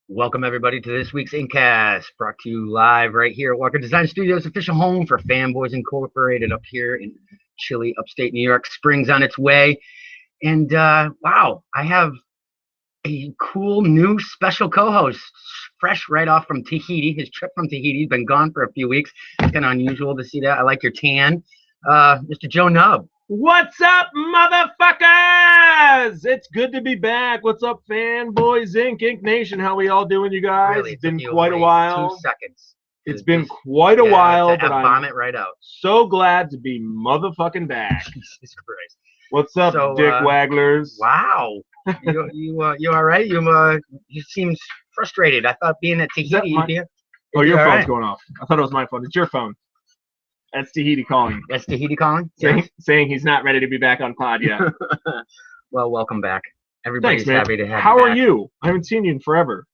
Welcome, everybody, to this week's IncCast, brought to you live right here at Walker Design Studios, official home for Fanboys Incorporated up here in chilly upstate New York. Spring's on its way. And wow, I have a cool new special co-host, fresh right off from Tahiti. His trip from Tahiti, he's been gone for a few weeks. It's kind of unusual to see that. I like your tan. Mr. Joe Nubb. What's up, motherfuckers? It's good to be back. What's up, Fanboys Inc. Nation? How we all doing, you guys? Really, it's been quite a while. 2 seconds. It's been quite a while, but I'm it right out. So glad to be motherfucking back. Jesus Christ. What's up, Dick Wagglers? Wow. You all right? You seem frustrated. I thought being at Tahiti. Oh, your phone's right? Going off. I thought it was my phone. It's your phone. That's Tahiti calling. That's Tahiti calling? Saying he's not ready to be back on pod yet. Well, welcome back. Everybody's Thanks, happy to have you. How are you? I haven't seen you in forever.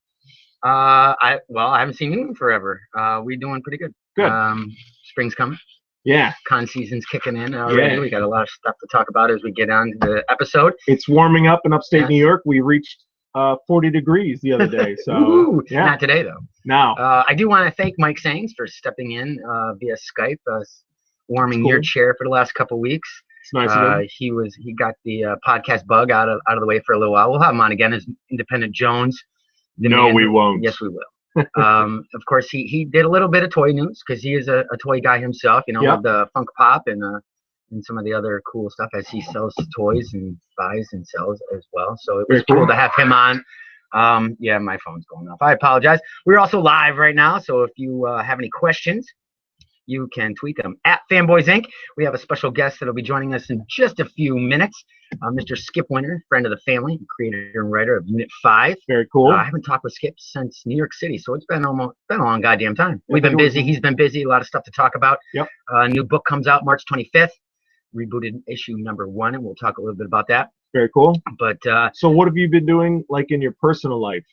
I haven't seen you in forever. We're doing pretty good. Good. Spring's coming. Yeah. Con season's kicking in already. Yeah. We got a lot of stuff to talk about as we get on to the episode. It's warming up in upstate New York. We reached 40 degrees the other day. So yeah. Not today though. No. I do want to thank Mike Sangs for stepping in via Skype, warming your chair for the last couple of weeks. It's nice. He got the podcast bug out of the way for a little while. We'll have him on again as Independent Jones. No, we won't. Yes, we will. Of course, he did a little bit of toy news because he is a toy guy himself. You know, with the Funk Pop and some of the other cool stuff as he sells toys and buys and sells as well. So it was cool to have him on. Yeah, my phone's going off. I apologize. We're also live right now, so if you have any questions, you can tweet them at Fanboys Inc. We have a special guest that'll be joining us in just a few minutes. Mr. Skip Winter, friend of the family, creator and writer of Unit 5. Very cool. I haven't talked with Skip since New York City, so it's been a long goddamn time. We've been busy. He's been busy. A lot of stuff to talk about. Yep. New book comes out March 25th. Rebooted issue #1, and we'll talk a little bit about that. Very cool. But so what have you been doing, like, in your personal life?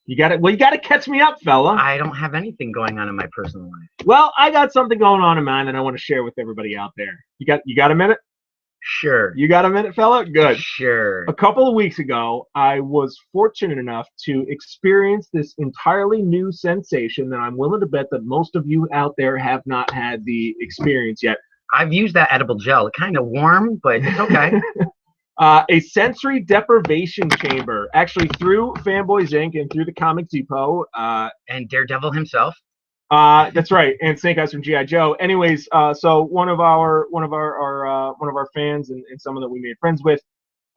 You got to catch me up, fella. I don't have anything going on in my personal life. Well, I got something going on in mine that I want to share with everybody out there. You got a minute? Sure. You got a minute, fella? Good. Sure. A couple of weeks ago, I was fortunate enough to experience this entirely new sensation that I'm willing to bet that most of you out there have not had the experience yet. I've used that edible gel. It's kind of warm, but it's okay. A sensory deprivation chamber, actually through Fanboys Inc. and through the Comic Depot. And Daredevil himself. That's right, and Snake Eyes from G.I. Joe. Anyways, so one of our fans and someone that we made friends with,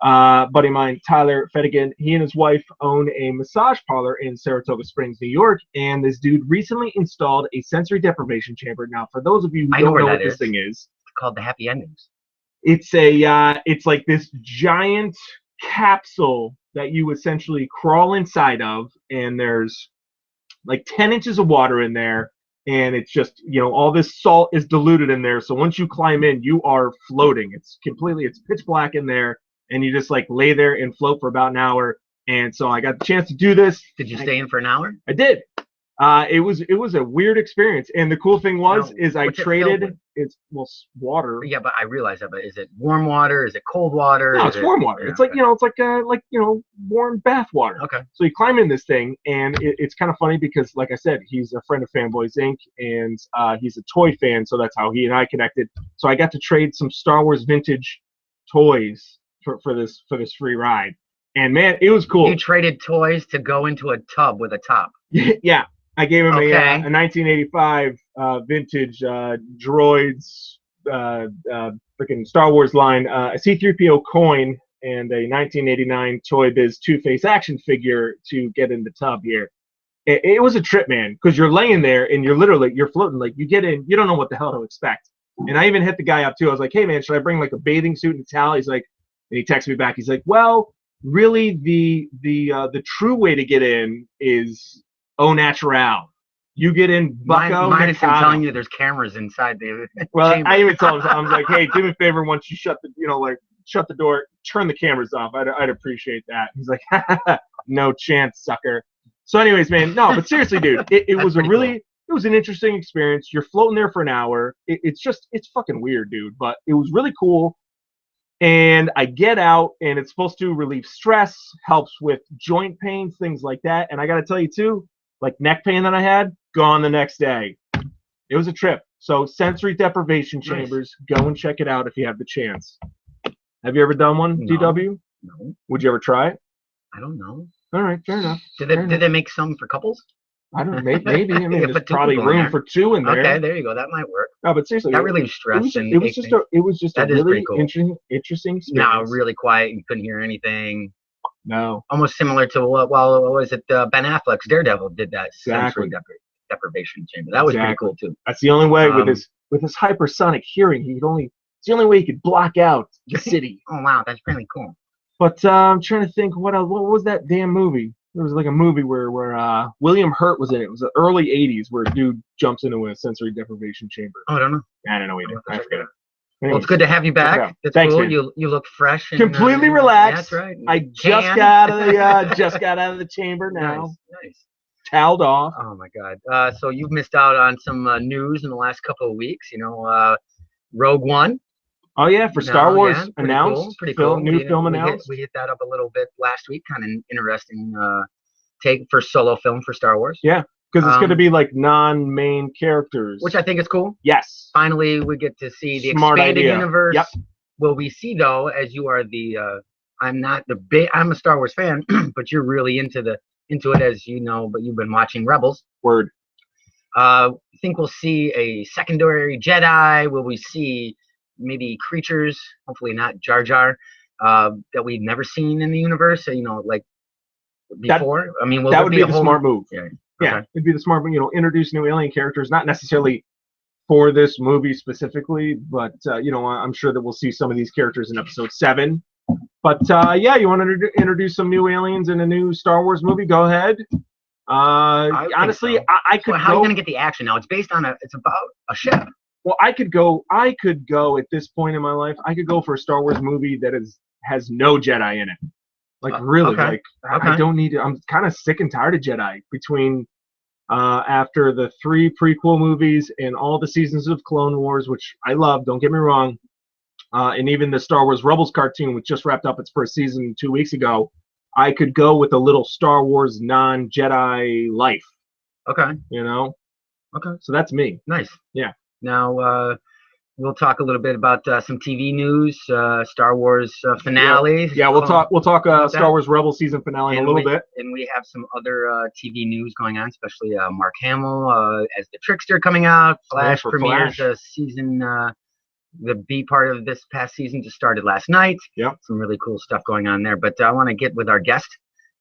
buddy of mine, Tyler Fettigan, he and his wife own a massage parlor in Saratoga Springs, New York, and this dude recently installed a sensory deprivation chamber. Now, for those of you who don't know what this thing is, it's called the Happy Endings. It's it's like this giant capsule that you essentially crawl inside of, and there's like 10 inches of water in there, and it's just, all this salt is diluted in there. So once you climb in, you are floating. It's pitch black in there, and you just like lay there and float for about an hour. And so I got the chance to do this. Did you stay in for an hour? I did. It was a weird experience, and the cool thing was I traded water. Yeah, but I realize that. But is it warm water? Is it cold water? No, it's warm water. It's like warm bath water. Okay. So you climb in this thing, and it's kind of funny because, like I said, he's a friend of Fanboys Inc. and he's a toy fan, so that's how he and I connected. So I got to trade some Star Wars vintage toys for this free ride, and man, it was cool. You traded toys to go into a tub with a top. Yeah. I gave him a 1985 vintage droids freaking Star Wars line, a C-3PO coin, and a 1989 Toy Biz Two-Face action figure to get in the tub here. It was a trip, man, because you're laying there and you're floating. Like, you get in, you don't know what the hell to expect. And I even hit the guy up too. I was like, hey man, should I bring like a bathing suit and a towel? He's like, and he texted me back. He's like, well, really the true way to get in is au natural. You get in bucko. Mine is telling you there's cameras inside the well, chamber. I even told him, I was like, hey, do me a favor, once you shut the door, turn the cameras off. I'd appreciate that. He's like, no chance, sucker. So anyways, man, no, but seriously, dude, it was cool. It was an interesting experience. You're floating there for an hour. It's fucking weird, dude, but it was really cool. And I get out, and it's supposed to relieve stress, helps with joint pains, things like that. And I got to tell you, too, like neck pain that I had, gone the next day. It was a trip. So sensory deprivation chambers, go and check it out if you have the chance. Have you ever done one, No. DW? No. Would you ever try it? I don't know. All right, fair enough. Did they make some for couples? I don't know. Maybe. I mean, there's probably room for 2 in there. Okay, there you go. That might work. No, but seriously, that relieves stress. It was just a really cool. interesting experience. No, really quiet. You couldn't hear anything. No. Almost similar to what was it? Ben Affleck's Daredevil did that sensory deprivation chamber. That was pretty cool too. That's the only way with his hypersonic hearing. It's the only way he could block out the city. Oh wow, that's really cool. But I'm trying to think what was that damn movie? There was like a movie where William Hurt was in it. It was the early '80s where a dude jumps into a sensory deprivation chamber. Oh, I don't know. I don't know either. I forget it. Anyways, well, it's good to have you back. That's Thanks, cool. Man. You look fresh. And, completely relaxed. That's right. I just got out of the chamber now. Nice. Toweled off. Oh my God. So you've missed out on some news in the last couple of weeks. You know, Rogue One. Oh yeah, for Star Wars announced. Pretty cool. New film announced. We hit that up a little bit last week. Kind of interesting take for solo film for Star Wars. Yeah, because it's going to be like non-main characters, which I think is cool. Yes. Finally, we get to see the Smart expanded idea. universe. Yep. Will we see though? As you are I'm a Star Wars fan, but you're really into it, as you know. But you've been watching Rebels. Word. Think we'll see a secondary Jedi? Will we see maybe creatures, hopefully not Jar Jar, that we've never seen in the universe, you know, like before? That would be the smart move. Yeah, okay. It'd be the smart move, introduce new alien characters, not necessarily for this movie specifically, but, I'm sure that we'll see some of these characters in episode 7. But, you want to introduce some new aliens in a new Star Wars movie? Go ahead. Honestly, so. I could how are you going to get the action now? It's about a ship. Well, I could go at this point in my life. I could go for a Star Wars movie that has no Jedi in it. Like really, I don't need to. I'm kind of sick and tired of Jedi between after the 3 prequel movies and all the seasons of Clone Wars, which I love. Don't get me wrong, and even the Star Wars Rebels cartoon, which just wrapped up its first season 2 weeks ago. I could go with a little Star Wars non-Jedi life. Okay. Okay. So that's me. Nice. Yeah. Now, we'll talk a little bit about some TV news, Star Wars finale. Yeah, we'll talk Star Wars Rebels season finale in a little bit. And we have some other TV news going on, especially Mark Hamill as the Trickster coming out. Flash premieres season. The B part of this past season just started last night. Yeah. Some really cool stuff going on there. But I want to get with our guest.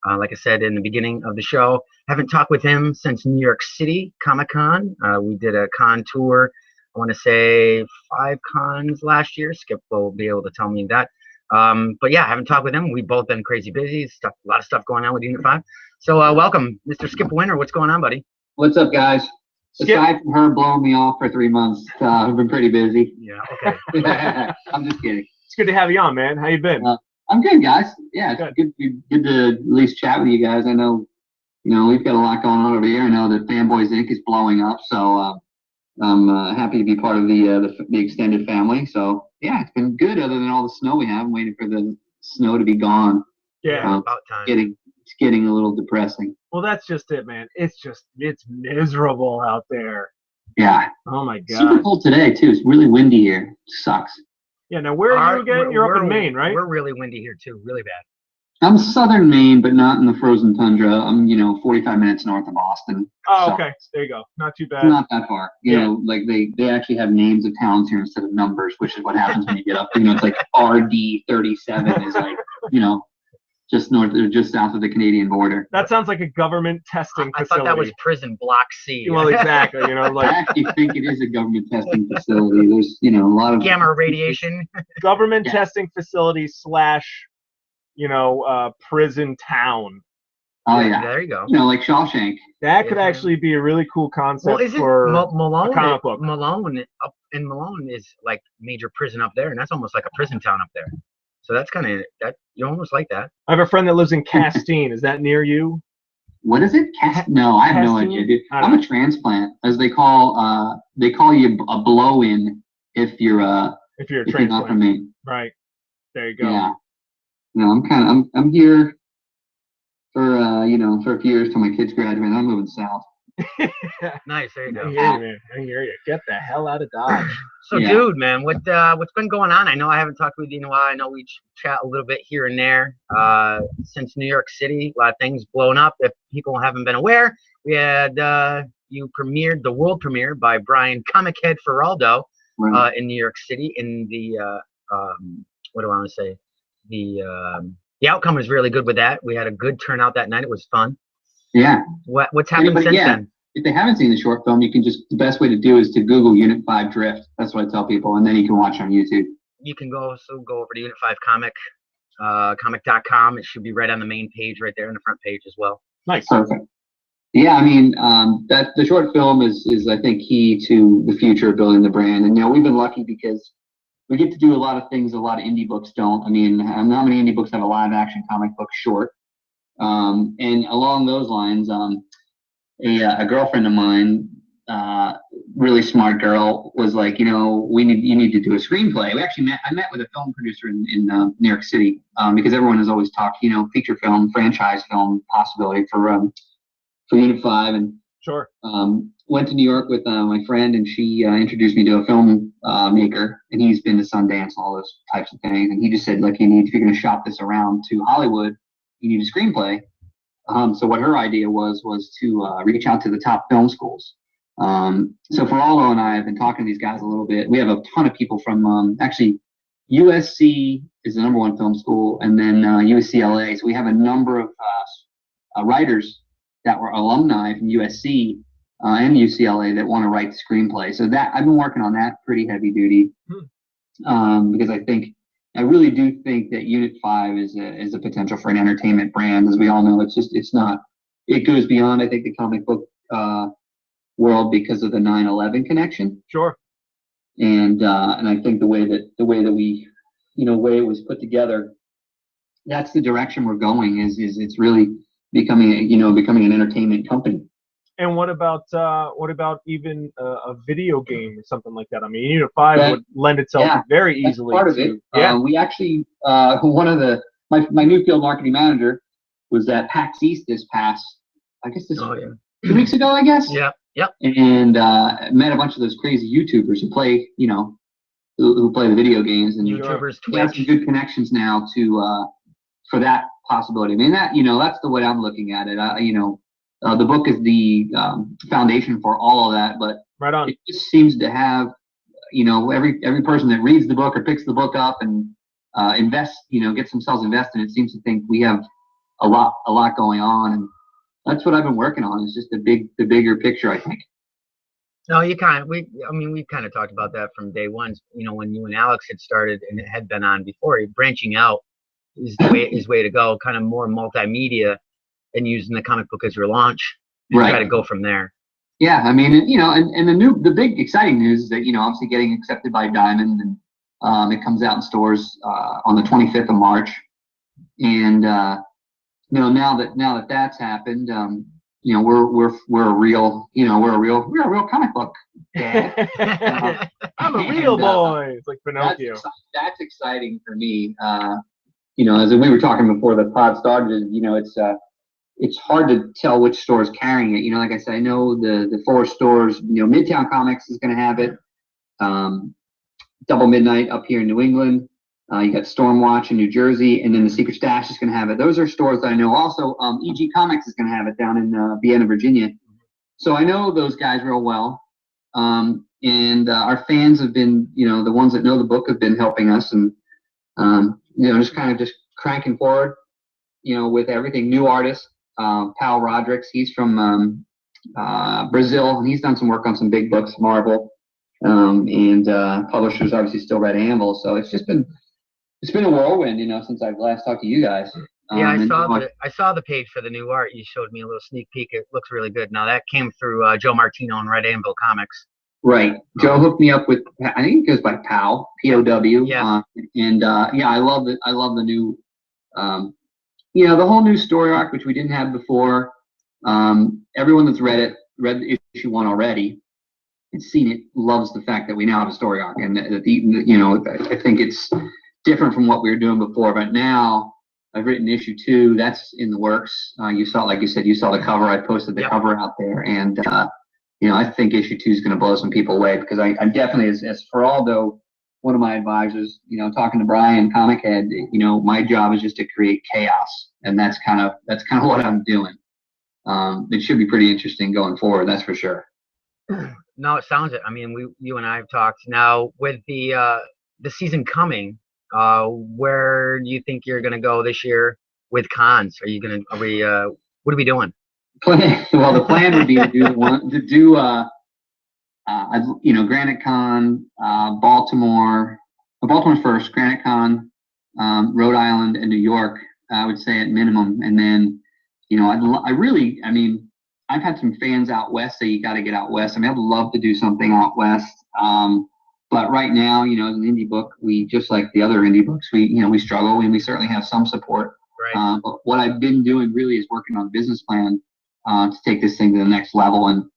Like I said in the beginning of the show, haven't talked with him since New York City Comic-Con. We did a con tour. I want to say 5 cons last year. Skip will be able to tell me that. But yeah, I haven't talked with him. We've both been crazy busy. A lot of stuff going on with Unit 5. So welcome, Mr. Skip Winter. What's going on, buddy? What's up, guys? Skip. Aside from her blowing me off for 3 months, I've been pretty busy. Yeah, okay. I'm just kidding. It's good to have you on, man. How you been? I'm good, guys. Yeah, it's good to at least chat with you guys. I know, we've got a lot going on over here. I know that Fanboys Inc. is blowing up, so I'm happy to be part of the extended family. So yeah, it's been good. Other than all the snow we have, I'm waiting for the snow to be gone. Yeah, about time. It's getting a little depressing. Well, that's just it, man. It's miserable out there. Yeah. Oh my God. Super cold today too. It's really windy here. It sucks. Yeah. Now where are you again? You're up in Maine, right? We're really windy here too. Really bad. I'm southern Maine, but not in the frozen tundra. I'm 45 minutes north of Boston. Oh, so okay. There you go. Not too bad. It's not that far. You know, like they actually have names of towns here instead of numbers, which is what happens when you get up. It's like RD37 is like just north or just south of the Canadian border. That sounds like a government testing facility. I thought that was prison block C. Well, exactly. I actually think it is a government testing facility. There's a lot of gamma radiation. Government testing facility / prison town. Oh yeah, there you go. Like Shawshank. That could actually be a really cool concept for Malone, a comic book. Malone is like major prison up there, and that's almost like a prison town up there. So that's kind of that. You almost like that. I have a friend that lives in Castine. Is that near you? What is it? No, I have no idea, dude. I'm a transplant, as they call you a blow-in if you're a transplant. Not from Maine. Right. There you go. Yeah. No, I'm here for for a few years till my kids graduate. I'm moving south. Nice, there you go. I hear you, man. I hear you. Get the hell out of Dodge. So, dude, man, what's been going on? I know I haven't talked with you in a while. I know we chat a little bit here and there. Since New York City, a lot of things blown up. If people haven't been aware, we had you premiered the world premiere by Brian Comic Head Feraldo in New York City. In the what do I want to say? The outcome was really good with that. We had a good turnout that night. It was fun. Yeah. What's happened since then? If they haven't seen the short film, the best way to do is to Google Unit 5 Drift. That's what I tell people, and then you can watch on YouTube. You can go over to Unit 5 comic.com. It should be right on the main page, right there on the front page as well. Nice. Perfect. Yeah, I mean, that the short film is I think key to the future of building the brand. And we've been lucky because we get to do a lot of things a lot of indie books don't. I mean, not many indie books have a live action comic book short. And along those lines, a girlfriend of mine, really smart girl, was like, you need to do a screenplay. I met with a film producer in New York City, because everyone has always talked, feature film, franchise film possibility for Unit 5, and sure. Went to New York with my friend, and she introduced me to a film maker, and he's been to Sundance and all those types of things, and he just said, look, if you're going to shop this around to Hollywood, you need a screenplay. So what her idea was to reach out to the top film schools. So Feraldo and I have been talking to these guys a little bit. We have a ton of people from actually USC is the #1 film school, and then UCLA. So we have a number of writers that were alumni from USC and UCLA that want to write the screenplay. So that I've been working on that pretty heavy duty, because I really do think that Unit 5 is a potential for an entertainment brand. As we all know, it goes beyond, I think, the comic book world because of the 9/11 connection. Sure. And I think the way that we, way it was put together, that's the direction we're going. Is it's really becoming an entertainment company. And what about even a video game or something like that? I mean, Unit 5 would lend itself very easily. That's part of it. Yeah. We actually my new field marketing manager was at PAX East this past, I guess 2 weeks ago, I guess. Yeah. Yep. And met a bunch of those crazy YouTubers who play, who play the video games, and YouTubers, we have some good connections now for that possibility. I mean, that's the way I'm looking at it. The book is the foundation for all of that, but right on. It just seems to have, every person that reads the book or picks the book up and gets themselves invested, it seems to think we have a lot going on, and that's what I've been working on. Is just the bigger picture, I think. No, we've kind of talked about that from day one. When you and Alex had started and it had been on before, branching out is the way to go. Kind of more multimedia and using the comic book as your launch and try to go from there. Yeah, I mean, and the big exciting news is that obviously getting accepted by Diamond, and it comes out in stores on the 25th of March, and now that that's happened, we're a real comic book. I'm a real boy. It's like Pinocchio. That's exciting for me. As we were talking before the pod started, it's hard to tell which store is carrying it. Like I said, I know the 4 stores. Midtown Comics is going to have it. Double Midnight up here in New England. You got Stormwatch in New Jersey, and then the Secret Stash is going to have it. Those are stores that I know. Also, EG Comics is going to have it down in Vienna, Virginia. So I know those guys real well. And our fans have been, the ones that know the book have been helping us, and just cranking forward, with everything. New artists. Pal Rodrigues, he's from Brazil, and he's done some work on some big books, Marvel, and publishers obviously still Red Anvil. So it's been a whirlwind, since I've last talked to you guys. I saw the page for the new art. You showed me a little sneak peek. It looks really good. Now that came through Joe Martino and Red Anvil Comics. Right. Joe hooked me up with, I think it goes by Pow, P-O-W. Yeah. I love it. I love the new. The whole new story arc, which we didn't have before. Everyone that's read issue 1 already and seen it loves the fact that we now have a story arc, and I think it's different from what we were doing before. But now I've written issue 2. That's in the works. You saw, like you said, you saw the cover. I posted the cover out there, and I think issue 2 is going to blow some people away, because I'm definitely, as Geraldo, one of my advisors, talking to Brian, Comic Head, my job is just to create chaos, and that's kind of what I'm doing. It should be pretty interesting going forward, that's for sure. No, it sounds it. I mean, you and I have talked. Now with the season coming, where do you think you're going to go this year with cons? What are we doing? Well, the plan would be to do Granite Con, Baltimore. Baltimore's first, Granite Con, Rhode Island, and New York. I would say at minimum, and then I've had some fans out west say you got to get out west. I mean, I'd love to do something out west, but right now, as an indie book, we, just like the other indie books, we struggle, and we certainly have some support. Right. But what I've been doing really is working on a business plan to take this thing to the next level. And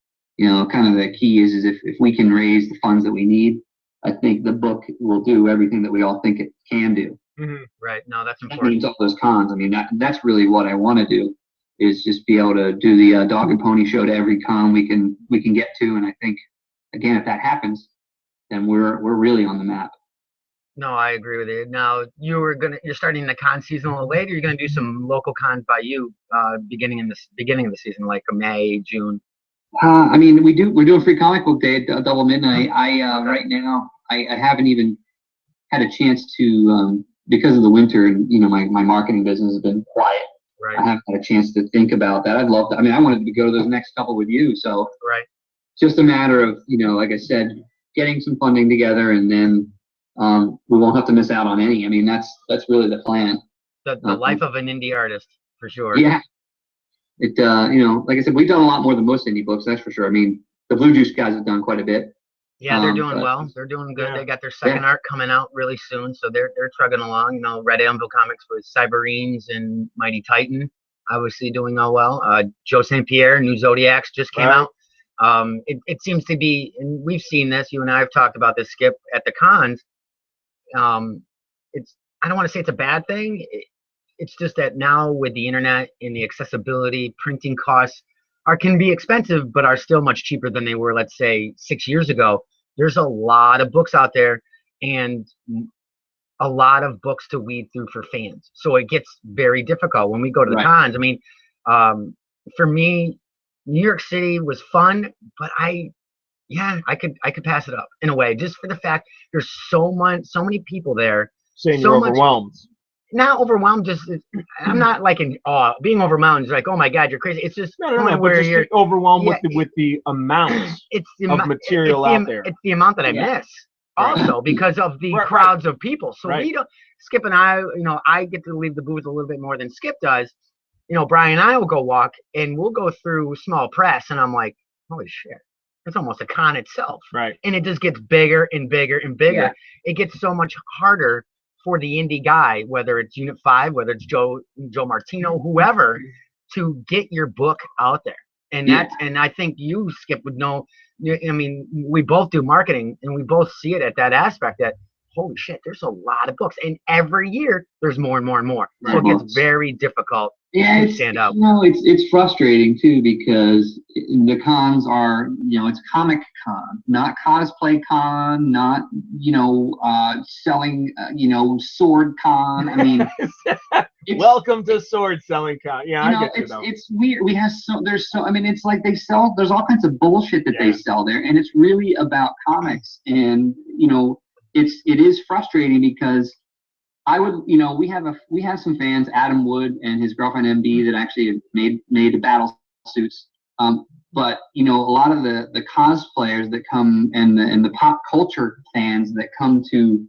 kind of the key is if we can raise the funds that we need, I think the book will do everything that we all think it can do. Mm-hmm. Right. No, that's important. That means all those cons. I mean, that's really what I want to do, is just be able to do the dog and pony show to every con we can get to. And I think, again, if that happens, then we're really on the map. No, I agree with you. Now you're starting the con season a little later. You're gonna do some local cons by you, beginning of the season, like May, June. I mean, we're doing Free Comic Book Day at Double Midnight. Right now I haven't even had a chance to, because of the winter, and my marketing business has been quiet. Right. I haven't had a chance to think about that. I'd love to. I mean, I wanted to go to those next couple with you. So right. Just a matter of, like I said, getting some funding together, and then we won't have to miss out on any. I mean, that's really the plan. The life of an indie artist, for sure. Yeah. It like I said, we've done a lot more than most indie books, that's for sure. I mean, the Blue Juice guys have done quite a bit. Yeah, they're doing well. They're doing good. Yeah. They got their second arc coming out really soon, so they're trugging along. Red Anvil Comics with Cyberines and Mighty Titan, obviously doing well. Joe St. Pierre, New Zodiacs just came out. It seems to be, and we've seen this. You and I have talked about this, Skip, at the cons. I don't want to say it's a bad thing. It's just that now with the internet and the accessibility, printing costs can be expensive, but are still much cheaper than they were, let's say, 6 years ago. There's a lot of books out there, and a lot of books to weed through for fans. So it gets very difficult when we go to the cons. I mean, for me, New York City was fun, but I could pass it up in a way, just for the fact there's so many people there. Saying you're overwhelmed. Not overwhelmed, just I'm not like in awe. Being overwhelmed is like, oh my God, you're crazy. It's just where you're overwhelmed with the amount of material out there. It's the amount that I miss also because of the crowds of people. So we don't, Skip and I, I get to leave the booth a little bit more than Skip does. Brian and I will go walk, and we'll go through small press, and I'm like, holy shit, it's almost a con itself. Right. And it just gets bigger and bigger and bigger. Yeah. It gets so much harder for the indie guy, whether it's Unit 5, whether it's Joe Martino, whoever, to get your book out there. And and I think you, Skip, would know. I mean, we both do marketing, and we both see it at that aspect that, holy shit, there's a lot of books, and every year there's more and more and more. So it gets very difficult to stand out. It's frustrating too, because the cons are, it's Comic Con, not Cosplay Con, not selling Sword Con. I mean, welcome to Sword Selling Con. Yeah, I get you though. It's weird. I mean, it's like there's all kinds of bullshit that they sell there, and it's really about comics, and it is frustrating because we have some fans, Adam Wood and his girlfriend MB, that actually made the battle suits. But a lot of the cosplayers that come and the pop culture fans that come to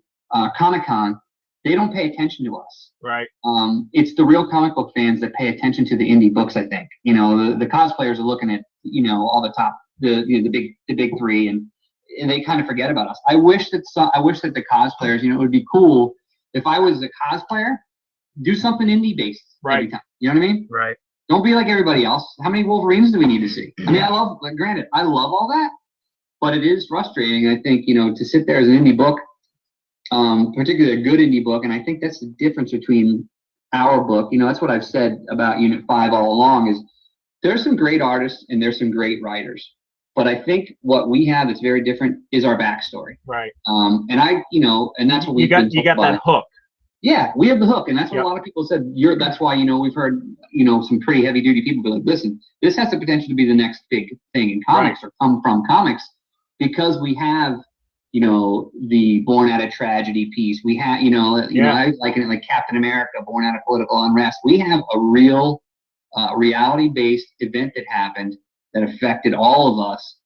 Comic-Con, they don't pay attention to us. Right. It's the real comic book fans that pay attention to the indie books, I think. The cosplayers are looking at all the top, the big three, and they kind of forget about us. I wish that the cosplayers, it would be cool if I was a cosplayer, do something indie based every time. You know what I mean? Right. Don't be like everybody else. How many Wolverines do we need to see? I mean, granted, I love all that, but it is frustrating. I think, to sit there as an indie book, particularly a good indie book. And I think that's the difference between our book. That's what I've said about Unit 5 all along is there's some great artists and there's some great writers. But I think what we have that's very different is our backstory. Right. And that's what you got that hook. Yeah, we have the hook, and that's what a lot of people said. That's why we've heard some pretty heavy duty people be like, listen, this has the potential to be the next big thing in comics or come from comics, because we have the born out of tragedy piece. We have I like it like Captain America, born out of political unrest. We have a real reality based event that happened that affected all of us,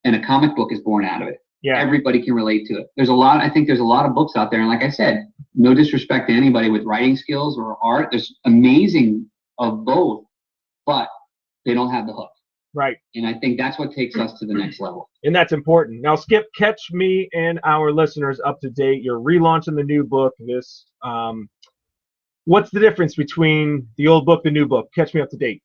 and a comic book is born out of it. Yeah. Everybody can relate to it. I think there's a lot of books out there, and like I said, no disrespect to anybody with writing skills or art. There's amazing of both, but they don't have the hook. Right. And I think that's what takes us to the next level. And that's important. Now, Skip, catch me and our listeners up to date. You're relaunching the new book. What's the difference between the old book, the new book? Catch me up to date.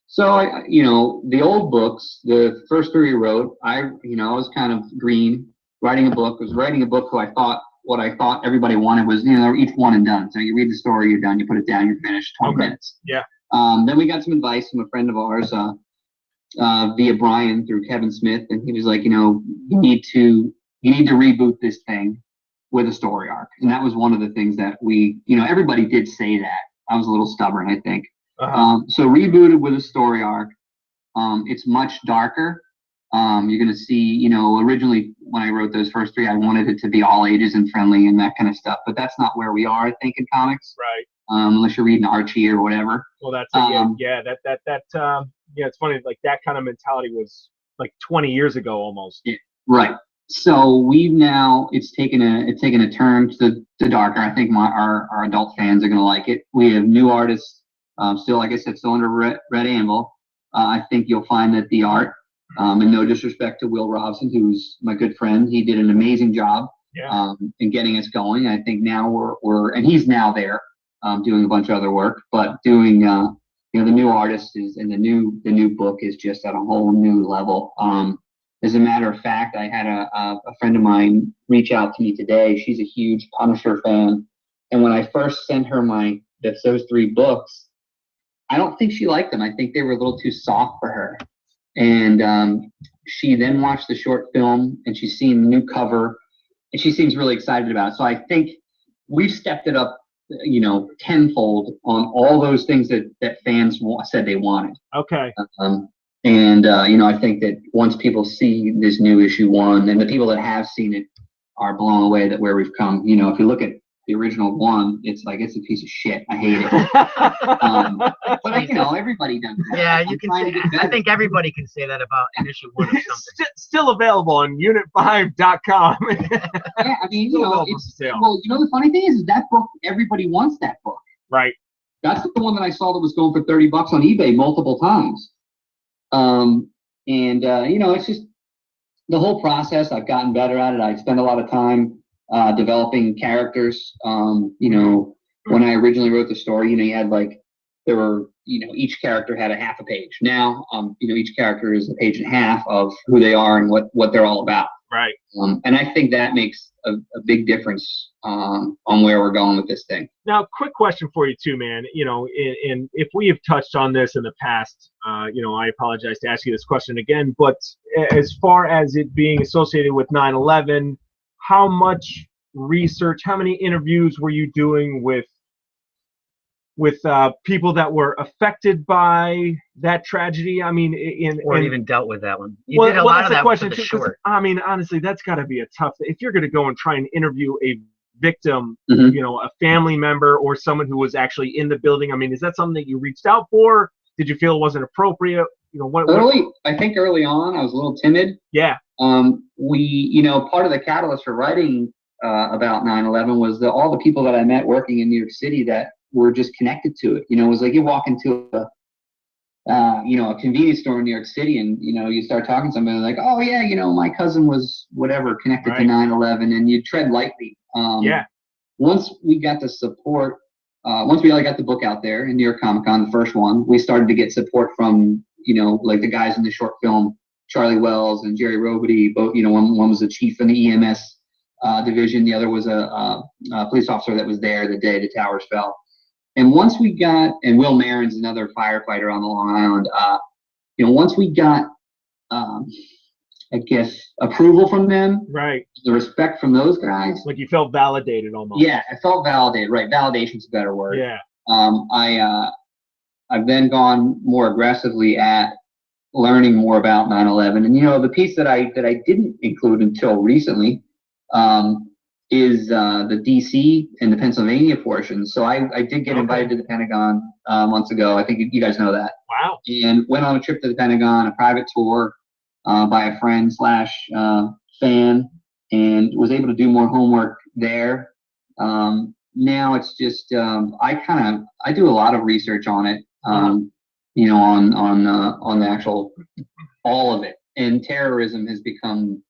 So, the old books, the first 3 we wrote, I was kind of green, writing a book. I was writing a book what I thought everybody wanted was, each one and done. So you read the story, you're done, you put it down, you're finished, 20 minutes. Yeah. Then we got some advice from a friend of ours, via Brian through Kevin Smith, and he was like, you need to reboot this thing with a story arc. And that was one of the things that everybody did say that. I was a little stubborn, I think. So rebooted with a story arc. It's much darker. You're going to see, originally when I wrote those first 3, I wanted it to be all ages and friendly and that kind of stuff, but that's not where we are, I think, in comics. Right. Unless you're reading Archie or whatever. Well, that's it's funny, like that kind of mentality was like 20 years ago almost. Yeah, right. So it's taken a turn to the darker. I think our adult fans are going to like it. We have new artists. Still, like I said, still under Red Anvil. I think you'll find that the art, and no disrespect to Will Robson, who's my good friend, he did an amazing job in getting us going. I think now and he's now there doing a bunch of other work, but doing the new artist and the new book is just at a whole new level. As a matter of fact, I had a friend of mine reach out to me today. She's a huge Punisher fan, and when I first sent her those 3 books, I don't think she liked them. I think they were a little too soft for her. And she then watched the short film, and she's seen the new cover, and she seems really excited about it. So I think we've stepped it up, tenfold on all those things that fans said they wanted. Okay. I think that once people see this new issue 1, and the people that have seen it are blown away that where we've come. If you look at the original 1, it's a piece of shit. I hate it. But everybody does that. Yeah, you can say. I think everybody can say that about an issue 1 or something. Still available on unit5.com. Yeah, I mean, the funny thing is that book. Everybody wants that book. Right. That's the one that I saw that was going for $30 on eBay multiple times. It's just the whole process. I've gotten better at it. I spend a lot of time developing characters. When I originally wrote the story, you had there were, each character had a half a page. Now, each character is a page and a half of who they are and what they're all about. Right. And I think that makes a big difference on where we're going with this thing. Now, quick question for you too, man. And if we have touched on this in the past, I apologize to ask you this question again, but as far as it being associated with 9/11, how much research, how many interviews were you doing with people that were affected by that tragedy? I mean, even dealt with that one. You did a lot of that question too. Short. I mean, honestly, that's got to be a tough. If you're going to go and try and interview a victim, a family member or someone who was actually in the building, I mean, is that something that you reached out for? Did you feel it wasn't appropriate? I think early on I was a little timid. Yeah. Part of the catalyst for writing about 9/11 was all the people that I met working in New York City that were just connected to it. It was like you walk into a convenience store in New York City, and you start talking to somebody like, oh yeah, my cousin was whatever connected to 9/11, and you tread lightly. Once we got the support, once we got the book out there in New York Comic Con, the first one, we started to get support from like the guys in the short film, Charlie Wells and Jerry Robity. Both, one was the chief in the EMS division. The other was a police officer that was there the day the towers fell. And once we got, and Will Marin's another firefighter on the Long Island. Once we got, I guess, approval from them, right? The respect from those guys. Like you felt validated almost. Yeah, I felt validated. Right, validation's a better word. Yeah. I've then gone more aggressively at learning more about 9/11, and the piece that I didn't include until recently is the DC and the Pennsylvania portion. So I did get invited to the Pentagon months ago. I think you guys know that. Wow. And went on a trip to the Pentagon, a private tour by a friend / fan, and was able to do more homework there. Now it's just I do a lot of research on it. On the actual all of it, and terrorism has become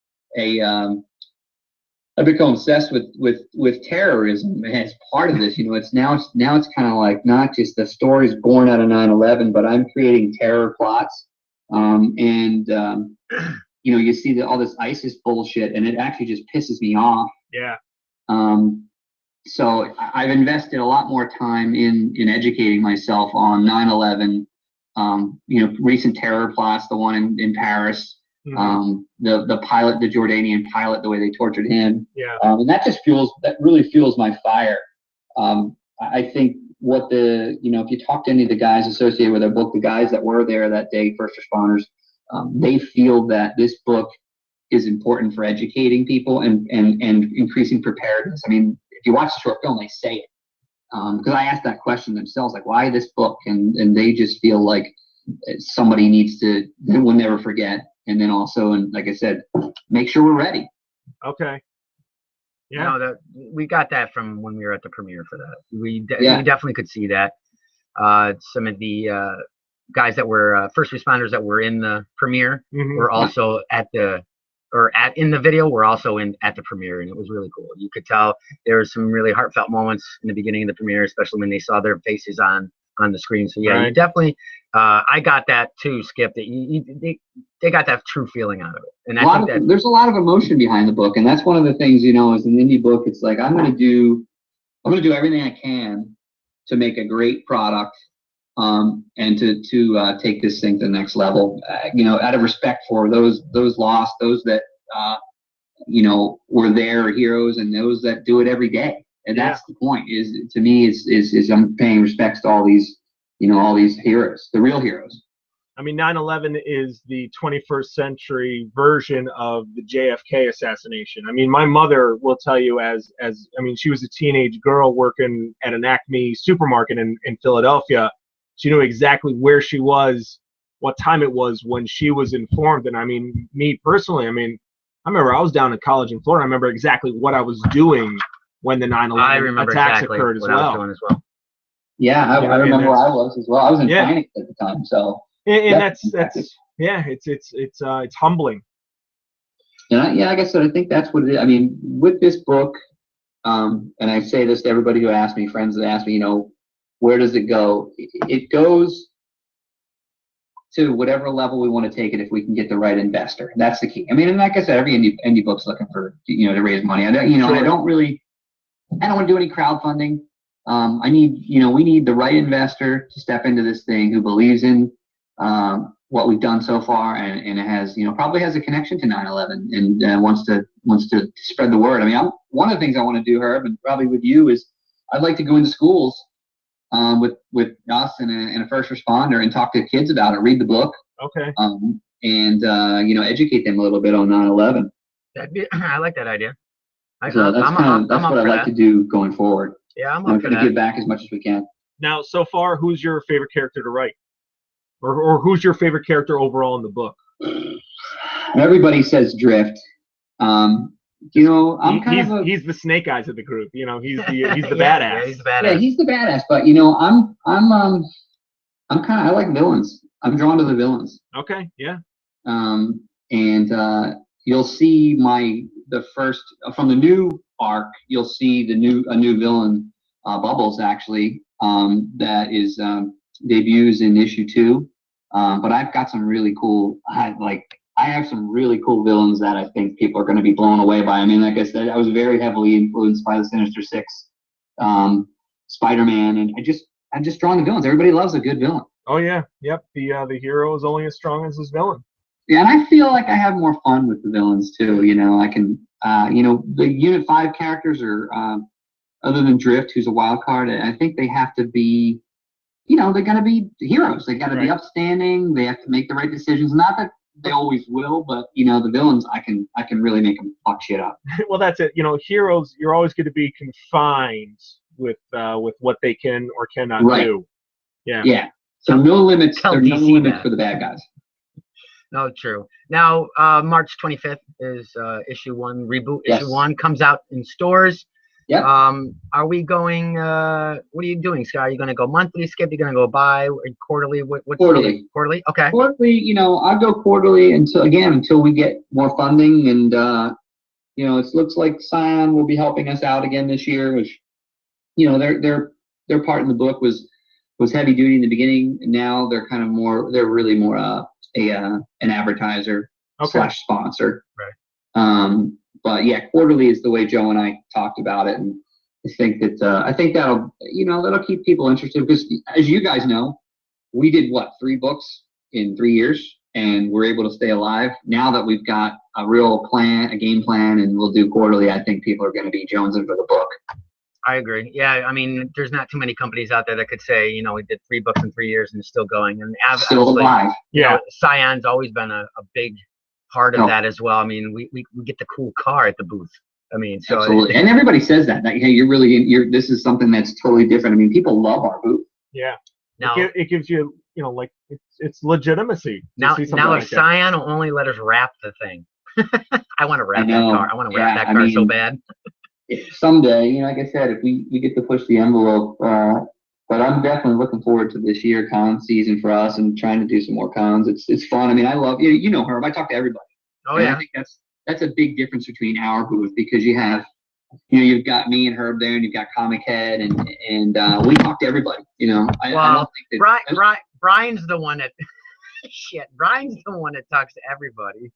I've become obsessed with terrorism as part of this. It's kind of like not just the stories born out of 9/11, but I'm creating terror plots. You see all this ISIS bullshit, and it actually just pisses me off. Yeah. So I've invested a lot more time in educating myself on 9/11. Recent terror plots, the one in Paris. Mm-hmm. The pilot, the Jordanian pilot, the way they tortured him. Yeah. And that really fuels my fire. I think if you talk to any of the guys associated with our book, the guys that were there that day, first responders, they feel that this book is important for educating people and increasing preparedness. I mean, if you watch the short film, they say it. Because I asked that question themselves, like, why this book? And they just feel like somebody needs to, they will never forget. And then also, and like I said, make sure we're ready. Okay. Yeah. We got that from when we were at the premiere for that. We definitely could see that. Some of the guys that were first responders that were in the premiere were also in the video. We're also at the premiere, and it was really cool. You could tell there were some really heartfelt moments in the beginning of the premiere, especially when they saw their faces on the screen. So yeah, You definitely. I got that too, Skip. That they got that true feeling out of it, and there's a lot of emotion behind the book, and that's one of the things. As an indie book, it's like I'm going to do everything I can to make a great product, and to take this thing to the next level. Out of respect for those lost, those that were their heroes, and those that do it every day. And that's the point. To me, is I'm paying respects to all these. All these heroes, the real heroes. I mean, 9/11 is the 21st century version of the JFK assassination. I mean, my mother will tell you she was a teenage girl working at an Acme supermarket in Philadelphia. She knew exactly where she was, what time it was when she was informed. And I mean, me personally, I remember I was down in college in Florida. I remember exactly what I was doing when the 9/11 attacks occurred as well. Yeah, I remember where I was as well. I was in Phoenix at the time, so. And it's humbling. And like I said, I think that's what it is. I mean, with this book, and I say this to everybody who asks me, friends that ask me, where does it go? It goes to whatever level we want to take it if we can get the right investor. That's the key. I mean, and like I said, every indie book's looking for to raise money. I don't want to do any crowdfunding. We need the right investor to step into this thing who believes in what we've done so far and it has, probably has a connection to 9/11 and wants to spread the word. I mean, one of the things I want to do, Herb, and probably with you, is I'd like to go into schools with us and a first responder and talk to kids about it, read the book. Okay. And educate them a little bit on 9/11. I like that idea. That's what I'd like to do going forward. Yeah, I'm up for that. Give back as much as we can. Now, so far, who's your favorite character to write? Or who's your favorite character overall in the book? Everybody says Drift. He's the snake eyes of the group. He's the badass. Yeah, he's the badass. Yeah, he's the badass. But I like villains. I'm drawn to the villains. Okay. Yeah. You'll see from the new arc. You'll see a new villain, Bubbles, actually. That is debuts in issue 2. But I've got some really cool. I I have some really cool villains that I think people are going to be blown away by. I mean, like I said, I was very heavily influenced by the Sinister Six, Spider-Man, and I'm just drawing the villains. Everybody loves a good villain. Oh yeah, yep. The hero is only as strong as his villain. Yeah, and I feel like I have more fun with the villains too. You know, I can, the Unit 5 characters are, other than Drift, who's a wild card, I think they have to be, they got to be heroes. They got to be upstanding. They have to make the right decisions. Not that they always will, but the villains, I can really make them fuck shit up. Well, that's it. Heroes, you're always going to be confined with what they can or cannot do. Yeah. Yeah. So no limits. There's no limits for the bad guys. No, true. Now, March 25th is issue 1, reboot. Yes. Issue 1 comes out in stores. Yep. Are we going? What are you doing, Scott? Are you going to go monthly, Skip? Are you going to go quarterly? What's quarterly? Quarterly. Okay. Quarterly. I'll go quarterly until we get more funding, and it looks like Scion will be helping us out again this year, which their part in the book was heavy duty in the beginning, and now they're kind of more. They're really more an advertiser / sponsor. Right. But yeah, quarterly is the way Joe and I talked about it, and I think that'll that'll keep people interested, because as you guys know, we did 3 books in 3 years, and we're able to stay alive. Now that we've got a real plan, a game plan, and we'll do quarterly, I think people are going to be jonesing for the book. I agree. Yeah, I mean, there's not too many companies out there that could say, we did 3 books in 3 years and it's still going. And still alive. Yeah. Scion's always been a big part of that as well. I mean, we get the cool car at the booth. I mean, so absolutely. And everybody says that hey, this is something that's totally different. I mean, people love our booth. Yeah. Now it gives you, it's legitimacy. Now if Scion will only let us wrap the thing. I want to wrap that car. I want to wrap that car so bad. Someday, like I said, if we get to push the envelope, but I'm definitely looking forward to this year con season for us and trying to do some more cons. It's fun. I mean, I love Herb. I talk to everybody. Oh yeah. I think that's a big difference between our booth, because you have, you've got me and Herb there, and you've got Comic Head, and we talk to everybody. I don't think that, Brian's the one that Brian's the one that talks to everybody.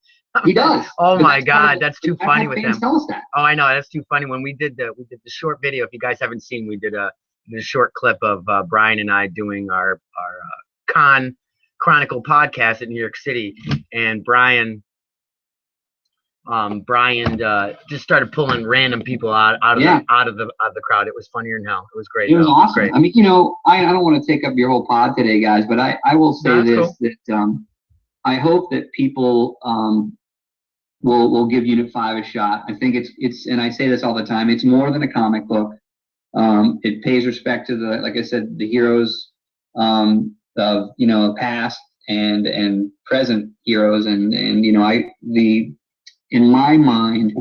He does. Oh my God, that's too funny with him. Tell us that. Oh, I know, that's too funny. When we did the short video, if you guys haven't seen, we did a short clip of Brian and I doing our Con Chronicle podcast in New York City, and Brian just started pulling random people out of the crowd. It was funnier than hell. It was great. It was awesome. Great. I mean, I don't want to take up your whole pod today, guys, but I will say that I hope that people will give Unit 5 a shot. I think it's and I say this all the time, it's more than a comic book. It pays respect to like I said, the heroes of past and present heroes, and in my mind,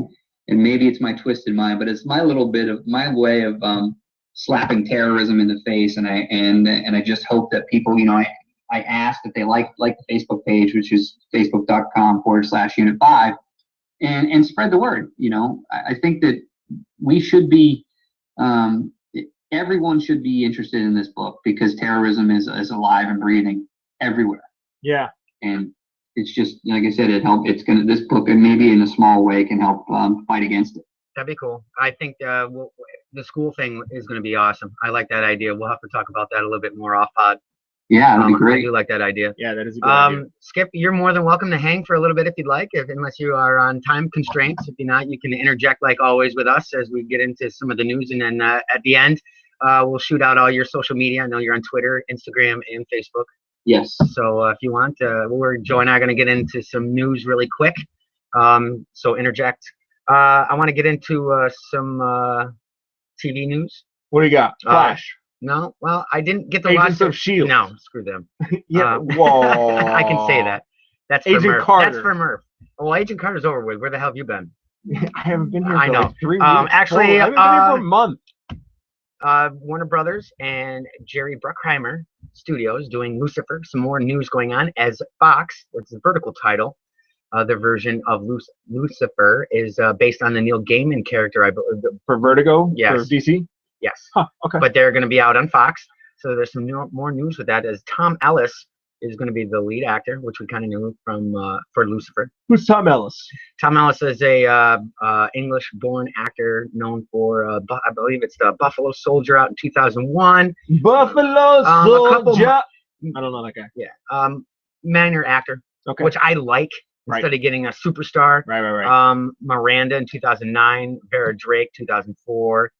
and maybe it's my twisted mind, but it's my little bit of my way of slapping terrorism in the face, and I just hope that people, I ask that they like the Facebook page, which is facebook.com/Unit 5, and spread the word. I think that we should be, everyone should be interested in this book, because terrorism is alive and breathing everywhere. Yeah. And it's just, like I said, this book, and maybe in a small way, can help fight against it. That'd be cool. I think the school thing is going to be awesome. I like that idea. We'll have to talk about that a little bit more off pod. Yeah, that'd be great. I do like that idea. Yeah, that is a good idea. Skip, you're more than welcome to hang for a little bit if you'd like, unless you are on time constraints. If you're not, you can interject like always with us as we get into some of the news, and then at the end, we'll shoot out all your social media. I know you're on Twitter, Instagram, and Facebook. Yes. So if you want, Joe and I are going to get into some news really quick. So interject. I want to get into some TV news. What do you got? Flash. No, well, I didn't get the Agents of S.H.I.E.L.D. No, screw them. Yeah, whoa. I can say that. That's Agent for Murph. Carter. That's for Murph. Well, Agent Carter's over with. Where the hell have you been? I haven't been here for like 3 weeks. Actually, I haven't been here for a month. Warner Brothers and Jerry Bruckheimer Studios doing Lucifer. Some more news going on as Fox, that's the vertical title. Their version of Lucifer is based on the Neil Gaiman character, I believe. For Vertigo? Yes. For DC? Yes. Huh, okay. But they're going to be out on Fox. So there's some more news with that, as Tom Ellis is going to be the lead actor, which we kind of knew from for Lucifer. Who's Tom Ellis? Tom Ellis is a English-born actor known for, I believe it's the Buffalo Soldier out in 2001. Buffalo Soldier. I don't know that guy. Yeah. Minor actor, which I like. Right. Instead of getting a superstar. Right. Miranda in 2009, Vera Drake 2004.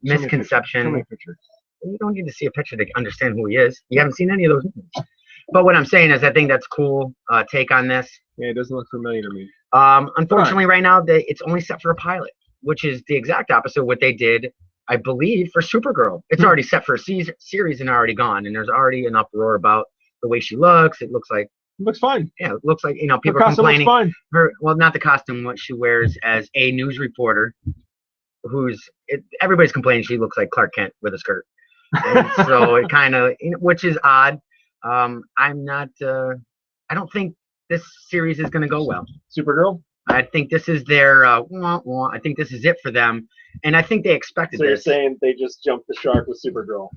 Misconception. Show me a picture. You don't need to see a picture to understand who he is. You haven't seen any of those movies. But what I'm saying is I think that's cool take on this. Yeah, it doesn't look familiar to me. Unfortunately, right now, it's only set for a pilot, which is the exact opposite of what they did, I believe, for Supergirl. It's already set for a series and already gone. And there's already an uproar about the way she looks. It looks like looks fine. Yeah, it looks like, people are complaining. Looks fine. Well, not the costume, what she wears as a news reporter, everybody's complaining she looks like Clark Kent with a skirt. And so it kind of, which is odd. I don't think this series is going to go well. Supergirl? I think this is their, I think this is it for them. And I think they expected this. So you're saying they just jumped the shark with Supergirl?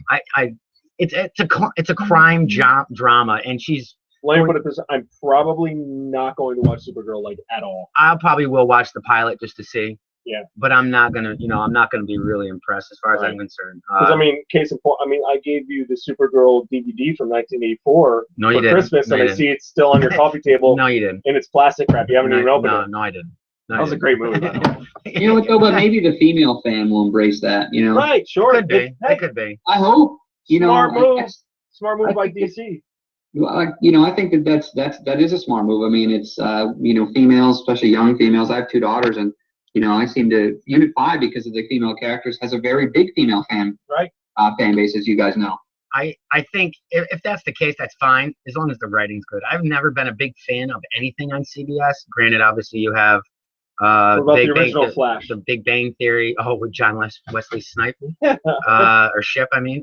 It's a crime drama, and she's, let me put it this way, I'm probably not going to watch Supergirl at all. I probably will watch the pilot just to see. Yeah. But I'm not gonna, I'm not gonna be really impressed as far as I'm concerned. Because case in point, I gave you the Supergirl DVD from 1984 for Christmas, and I see it's still on your coffee table. No, you didn't. And it's plastic crap. You haven't even opened it. No, I didn't. That was a great movie, by the way. You know what though? But maybe the female fan will embrace that. Right? Sure. It could be. It could be. I hope. Smart move by DC. I think that is a smart move. I mean, it's females, especially young females. I have 2 daughters, and I seem to Unit 5 because of the female characters has a very big female fan base, as you guys know. I think if that's the case, that's fine as long as the writing's good. I've never been a big fan of anything on CBS. Granted, obviously you have the original Flash, the Big Bang Theory. Oh, with John Wesley Snipes or Ship. I mean,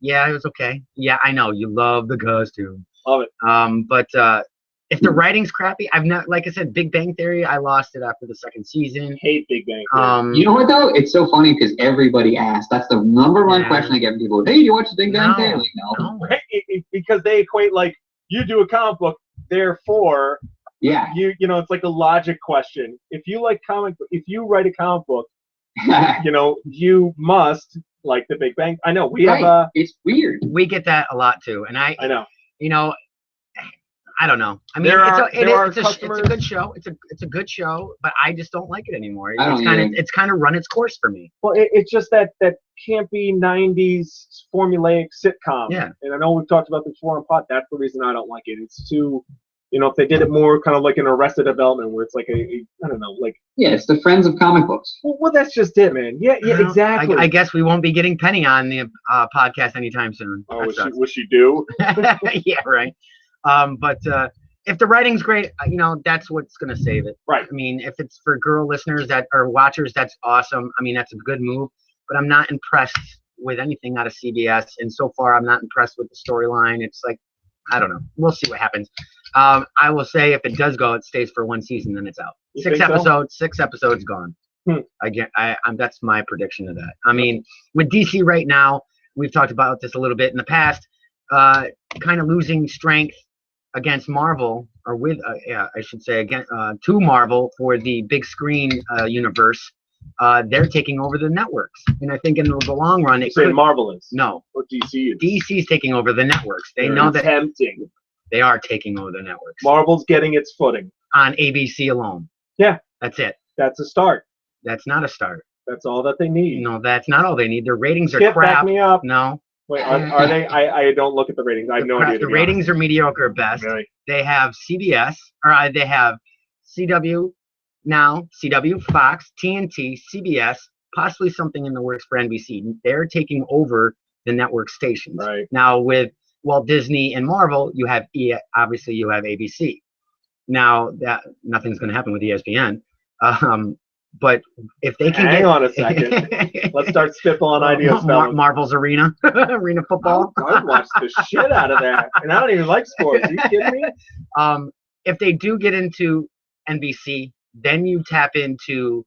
yeah, it was okay. Yeah, I know you love the costume. Love it. But if the writing's crappy, I've not, like I said, Big Bang Theory, I lost it after the 2nd season. Hate Big Bang Theory. You know what though? It's so funny because everybody asks. That's the #1 question I get from people. Hey, do you watch the Big Bang Theory? No. Because they equate you do a comic book, therefore. Yeah. It's like a logic question. If you write a comic book, you must like the Big Bang. I know we have it's weird. We get that a lot too, and I know. I don't know. I mean, it's a good show. It's a good show, but I just don't like it anymore. It's kind of run its course for me. Well, it's just that campy '90s formulaic sitcom. Yeah. And I know we've talked about this before on pod. That's the reason I don't like it. It's too. If they did it more kind of like an Arrested Development, where it's like I don't know, yeah, it's the Friends of comic books. Well, that's just it, man. Yeah, exactly. I guess we won't be getting Penny on the podcast anytime soon. Oh, was she due? Yeah, right. But if the writing's great, that's what's gonna save it. Right. I mean, if it's for girl listeners or watchers, that's awesome. I mean, that's a good move. But I'm not impressed with anything out of CBS, and so far, I'm not impressed with the storyline. It's like, I don't know. We'll see what happens. I will say if it does go, it stays for 1 season, then it's out. 6 episodes, 6 episodes gone. Again, that's my prediction of that. I mean, with DC right now, we've talked about this a little bit in the past, kind of losing strength against Marvel, or with, I should say, again, to Marvel for the big screen universe. They're taking over the networks, and I think in the long run, Marvel is or DC is. DC's taking over the networks. They know that tempting. They are taking over the networks. Marvel's getting its footing on ABC alone. Yeah, that's it. That's a start. That's not a start. That's all that they need. No, that's not all they need. Their ratings are crap. Back me up. No. Wait, are they? I don't look at the ratings. I have no idea. The ratings are mediocre at best. Really? They have CBS, or they have CW now, CW, Fox, TNT, CBS, possibly something in the works for NBC. They're taking over the network stations. Right. Now with Walt Disney and Marvel, you have obviously you have ABC. Now that nothing's going to happen with ESPN. But if they can hang on a second, let's start spitballing ideas. Marvel's Arena football. I'd watch the shit out of that, and I don't even like sports. Are you kidding me? If they do get into NBC, then you tap into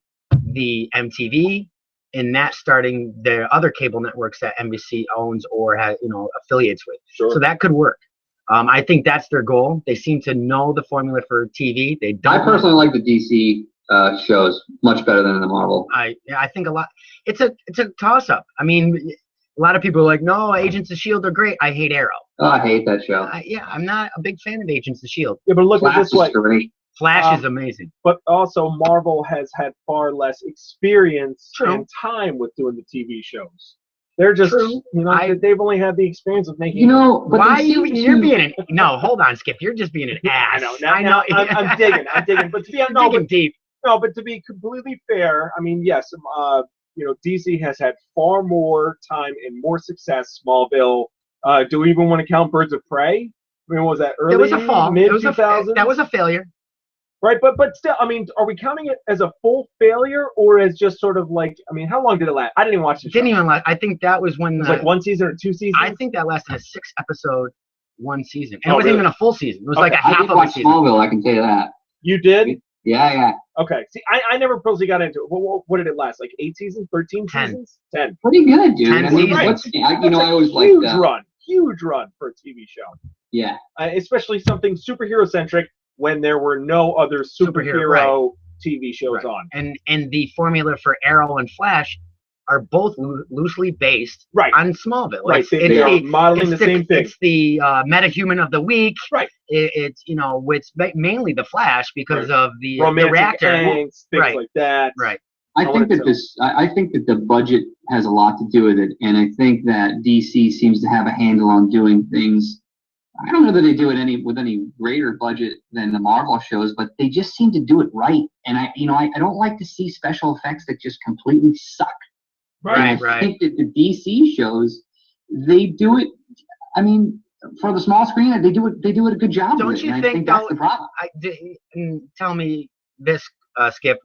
the MTV, in that starting the other cable networks that NBC owns or has, affiliates with. Sure. So that could work. I think that's their goal. They seem to know the formula for TV. They don't. I personally like the DC shows much better than the Marvel. I think a lot. It's a toss up. I mean, a lot of people are like, no, Agents of S.H.I.E.L.D. are great. I hate Arrow. Oh, I hate that show. I'm not a big fan of Agents of S.H.I.E.L.D. Yeah, but look at this way. Great. Flash is amazing. But also, Marvel has had far less experience True. and time with doing the TV shows. They're just, True. They've only had the experience of making. But why you're being no? Hold on, Skip. You're just being an ass. I know. I'm digging. But to be digging deep. No, but to be completely fair, I mean, yes, DC has had far more time and more success. Smallville. Do we even want to count Birds of Prey? I mean, what was that early? It was a fall. Mid 2000s? That was a failure. Right, but still, I mean, are we counting it as a full failure or as just sort of like, I mean, how long did it last? I didn't even watch the show. Didn't even last. I think that was when it was like 1 season or 2 seasons. I think that lasted a 6-episode, 1 season, and it wasn't even a full season. It was like a I half did of a watch season. Smallville, I can tell you that. You did? Yeah. Okay. See, I never personally got into it. What did it last? Like 8 seasons? 13 seasons? 10. Pretty good, dude. 10 seasons. I always like that. Huge run for a TV show. Yeah. Especially something superhero-centric when there were no other superhero TV shows on. And the formula for Arrow and Flash are both loosely based on Smallville. Right. They are modeling the same thing. It's the metahuman of the week. Right. It's mainly the Flash because of the romantic reactor. Angst, things like that. Right. I think that the budget has a lot to do with it, and I think that DC seems to have a handle on doing things. I don't know that they do it with any greater budget than the Marvel shows, but they just seem to do it right. And I don't like to see special effects that just completely suck. Right. I think that the DC shows, they do it. I mean, for the small screen, they do it a good job. Don't you think that's the problem? Tell me this, Skip.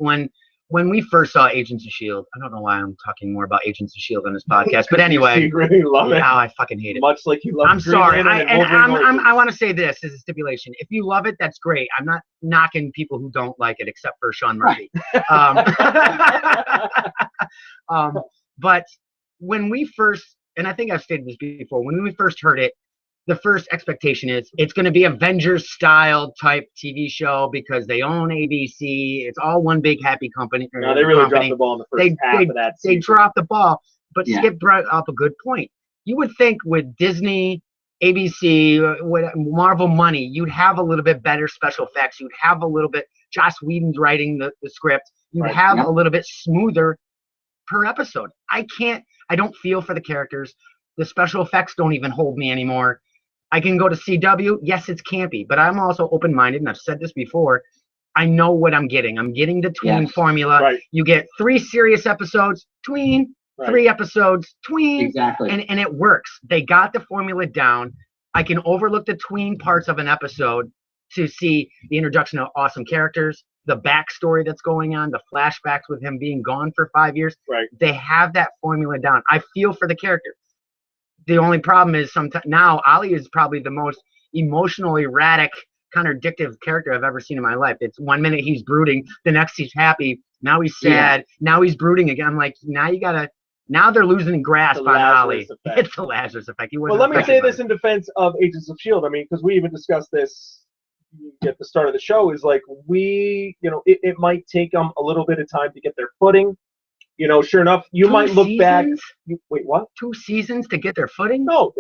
When we first saw Agents of S.H.I.E.L.D., I don't know why I'm talking more about Agents of S.H.I.E.L.D. on this podcast, but anyway. You really love it. I fucking hate it. Much like you love I'm sorry. I want to say this as a stipulation. If you love it, that's great. I'm not knocking people who don't like it, except for Sean Murphy. But when we first, and I think I've stated this before, when we first heard it, the first expectation is it's going to be Avengers-style type TV show because they own ABC. It's all one big happy company. No, they really dropped the ball in the first half of that season. They dropped the ball. But Skip brought up a good point. You would think with Disney, ABC, with Marvel money, you'd have a little bit better special effects. You'd have a little bit, Joss Whedon's writing the script. You'd have a little bit smoother per episode. I don't feel for the characters. The special effects don't even hold me anymore. I can go to CW. Yes, it's campy, but I'm also open-minded, and I've said this before. I know what I'm getting. I'm getting the tween formula. Right. You get 3 serious episodes, tween, 3 episodes, tween. Exactly. And it works. They got the formula down. I can overlook the tween parts of an episode to see the introduction of awesome characters, the backstory that's going on, the flashbacks with him being gone for 5 years. Right. They have that formula down. I feel for the character. The only problem is sometimes now Ollie is probably the most emotionally erratic, contradictive character I've ever seen in my life. It's 1 minute he's brooding, the next he's happy, now he's sad, now he's brooding again. I'm like, now they're losing grasp on Ollie. It's the Lazarus effect. Well, let me say this in defense of Agents of S.H.I.E.L.D. I mean, because we even discussed this at the start of the show, is like it might take them a little bit of time to get their footing. Sure enough, you might look back. Wait, what? 2 seasons to get their footing? No,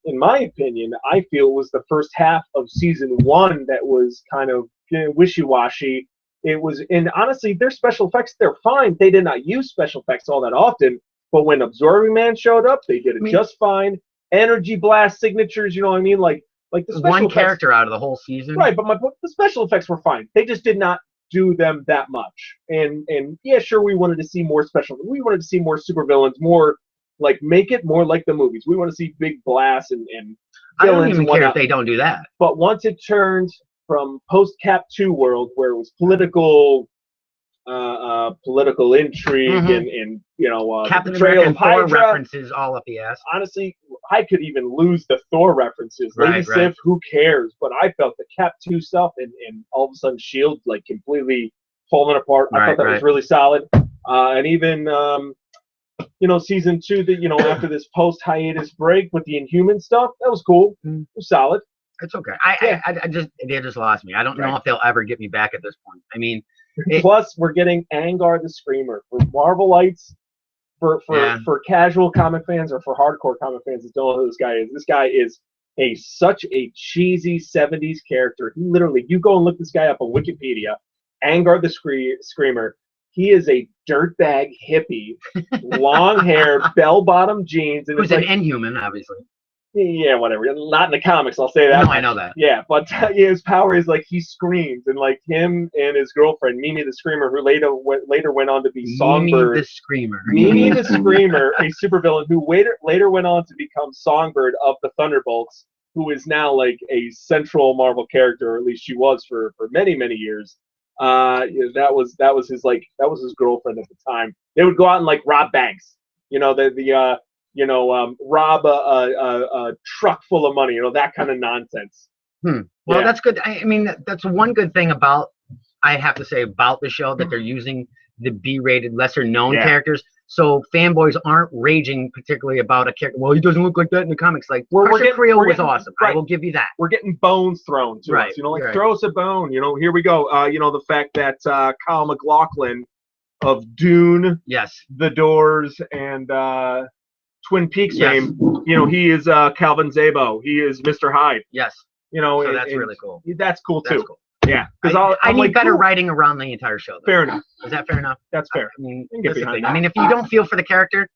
in my opinion, I feel it was the first half of season 1 that was kind of wishy-washy. It was, and honestly, their special effects, they're fine. They did not use special effects all that often, but when Absorbing Man showed up, they did it just fine. Energy blast signatures, you know what I mean? Like the special one effects, character out of the whole season. right? But the special effects were fine. They just did not do them that much. And yeah, sure, we wanted to see more we wanted to see more supervillains, more like make it more like the movies. We want to see big blasts and I don't even care if they don't do that. But once it turned from post-Cap 2 world, where it was political intrigue and Captain betrayal America of and Thor Hydra, references all up the ass. honestly, I could even lose the Thor references. Lady Sif, who cares? But I felt the Cap 2 stuff and all of a sudden S.H.I.E.L.D. like completely falling apart. I thought that was really solid. And even season 2 that after this post hiatus break with the Inhuman stuff, that was cool. It was solid. It's okay. They just lost me. I don't know if they'll ever get me back at this point. I mean, plus we're getting Angar the Screamer for Marvelites, for casual comic fans or for hardcore comic fans that don't know who this guy is. This guy is such a cheesy 70s character. He literally, you go and look this guy up on Wikipedia, Angar the Screamer. He is a dirtbag hippie, long hair, bell-bottom jeans, and who's an Inhuman, obviously. Yeah, whatever. Not in the comics, I'll say that. No, I know that. Yeah, but his power is like he screams, and like him and his girlfriend, Mimi the Screamer, who later went on to be Songbird. Mimi the Screamer. Mimi the Screamer, a supervillain who later went on to become Songbird of the Thunderbolts, who is now like a central Marvel character, or at least she was for many, many years. That was his girlfriend at the time. They would go out and like rob banks. Rob a truck full of money, that kind of nonsense. Well, that's good. I mean, that's one good thing I have to say about the show, that they're using the B-rated, lesser-known characters, so fanboys aren't raging particularly about a character. Well, he doesn't look like that in the comics. Like, Creel was awesome. Right. I will give you that. We're getting bones thrown to us. Throw us a bone. Here we go. The fact that Kyle MacLachlan of Dune, The Doors, and Twin Peaks fame, he is Calvin Zabo. He is Mr. Hyde. Yes. So that's really cool. That's cool too. Cool. Yeah, because I need better writing around the entire show, though. Fair enough. Is that fair enough? That's fair. I mean, that's the thing. I mean, if you don't feel for the character,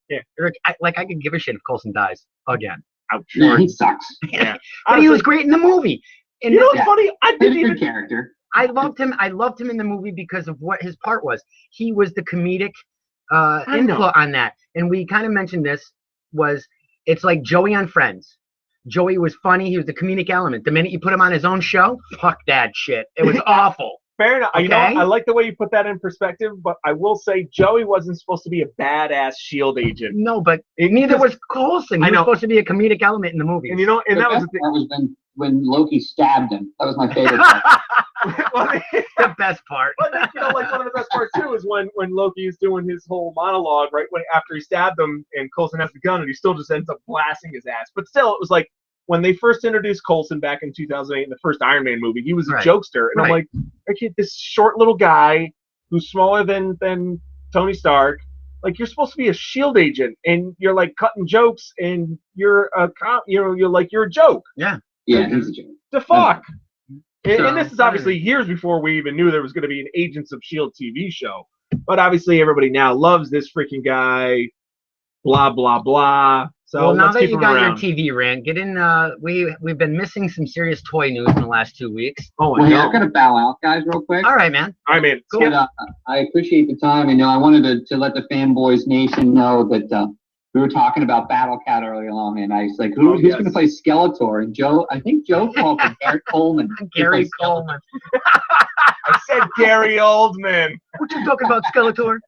I could give a shit if Coulson dies again. Ouch. Yeah, he sucks. Yeah, but he was great in the movie. And what's funny? I didn't even character. I loved him. I loved him in the movie because of what his part was. He was the comedic input on that, and we kind of mentioned this. It's like Joey on Friends. Joey was funny. He was the comedic element. The minute you put him on his own show, fuck that shit. It was awful. Fair enough. Okay? I like the way you put that in perspective, but I will say Joey wasn't supposed to be a badass S.H.I.E.L.D. agent. No, but neither was Coulson. He was supposed to be a comedic element in the movie. And that was the part was when Loki stabbed him. That was my favorite part. The best part. But like one of the best parts too is when Loki is doing his whole monologue right after he stabbed him, and Coulson has the gun, and he still just ends up blasting his ass. But still, it was like when they first introduced Coulson back in 2008 in the first Iron Man movie, he was a jokester, and I'm like, okay, this short little guy who's smaller than Tony Stark. Like, you're supposed to be a S.H.I.E.L.D. agent, and you're like cutting jokes, and you're a you're a joke. Yeah, he's a joke. The fuck. And this is obviously years before we even knew there was going to be an Agents of S.H.I.E.L.D. TV show. But obviously everybody now loves this freaking guy, blah, blah, blah. So now that you got your TV rant, get in. We've been missing some serious toy news in the last 2 weeks. I'm going to bow out, guys, real quick. All right, man. All right, man. Cool. But, I appreciate the time. I wanted to let the Fanboys Nation know that we were talking about Battle Cat earlier on, and I was like, who's going to play Skeletor? And I think Joe called for Gary Coleman. Gary Coleman. I said Gary Oldman. What you talking about, Skeletor?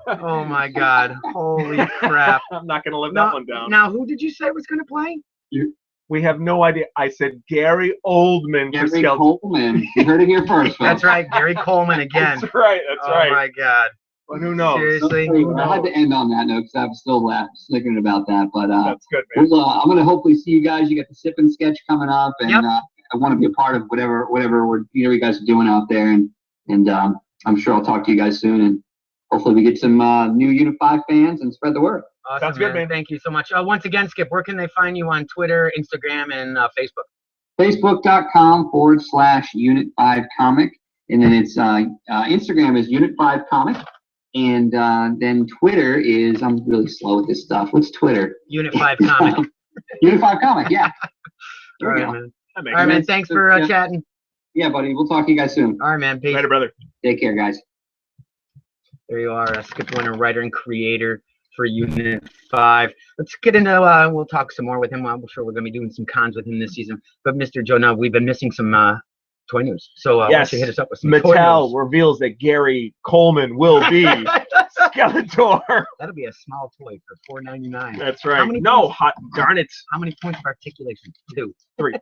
Oh my God! Holy crap! I'm not going to live that one down. Now, who did you say was going to play? We have no idea. I said Gary Oldman. Gary Coleman. You heard it here first. That's right, Gary Coleman again. That's right. Oh my God! But who knows? Seriously, I had to end on that note because I was still snicking about that. But that's good, man. I'm going to hopefully see you guys. You got the Sip and Sketch coming up, and I want to be a part of whatever you guys are doing out there, and I'm sure I'll talk to you guys soon, and hopefully we get some new Unit 5 fans and spread the word. Awesome, sounds good, man. Thank you so much. Once again, Skip, where can they find you on Twitter, Instagram, and Facebook? Facebook.com/Unit5Comic, and then it's Instagram is Unit5Comic. And then Twitter is, I'm really slow with this stuff. What's Twitter? Unit 5 Comic. Unit 5 Comic, yeah. All right, man. All right, man. Thanks for chatting. Yeah, buddy. We'll talk to you guys soon. All right, man. Peace. Later, brother. Take care, guys. There you are, Skip Winter, writer and creator for Unit 5. Let's get into, we'll talk some more with him. I'm sure we're going to be doing some cons with him this season. But Mr. Joe, now we've been missing some toy news. So why don't you hit us up with some Mattel reveals that Gary Coleman will be Skeletor. That'll be a small toy for $4.99. That's right. No, darn it. How many points of articulation? 2. 3.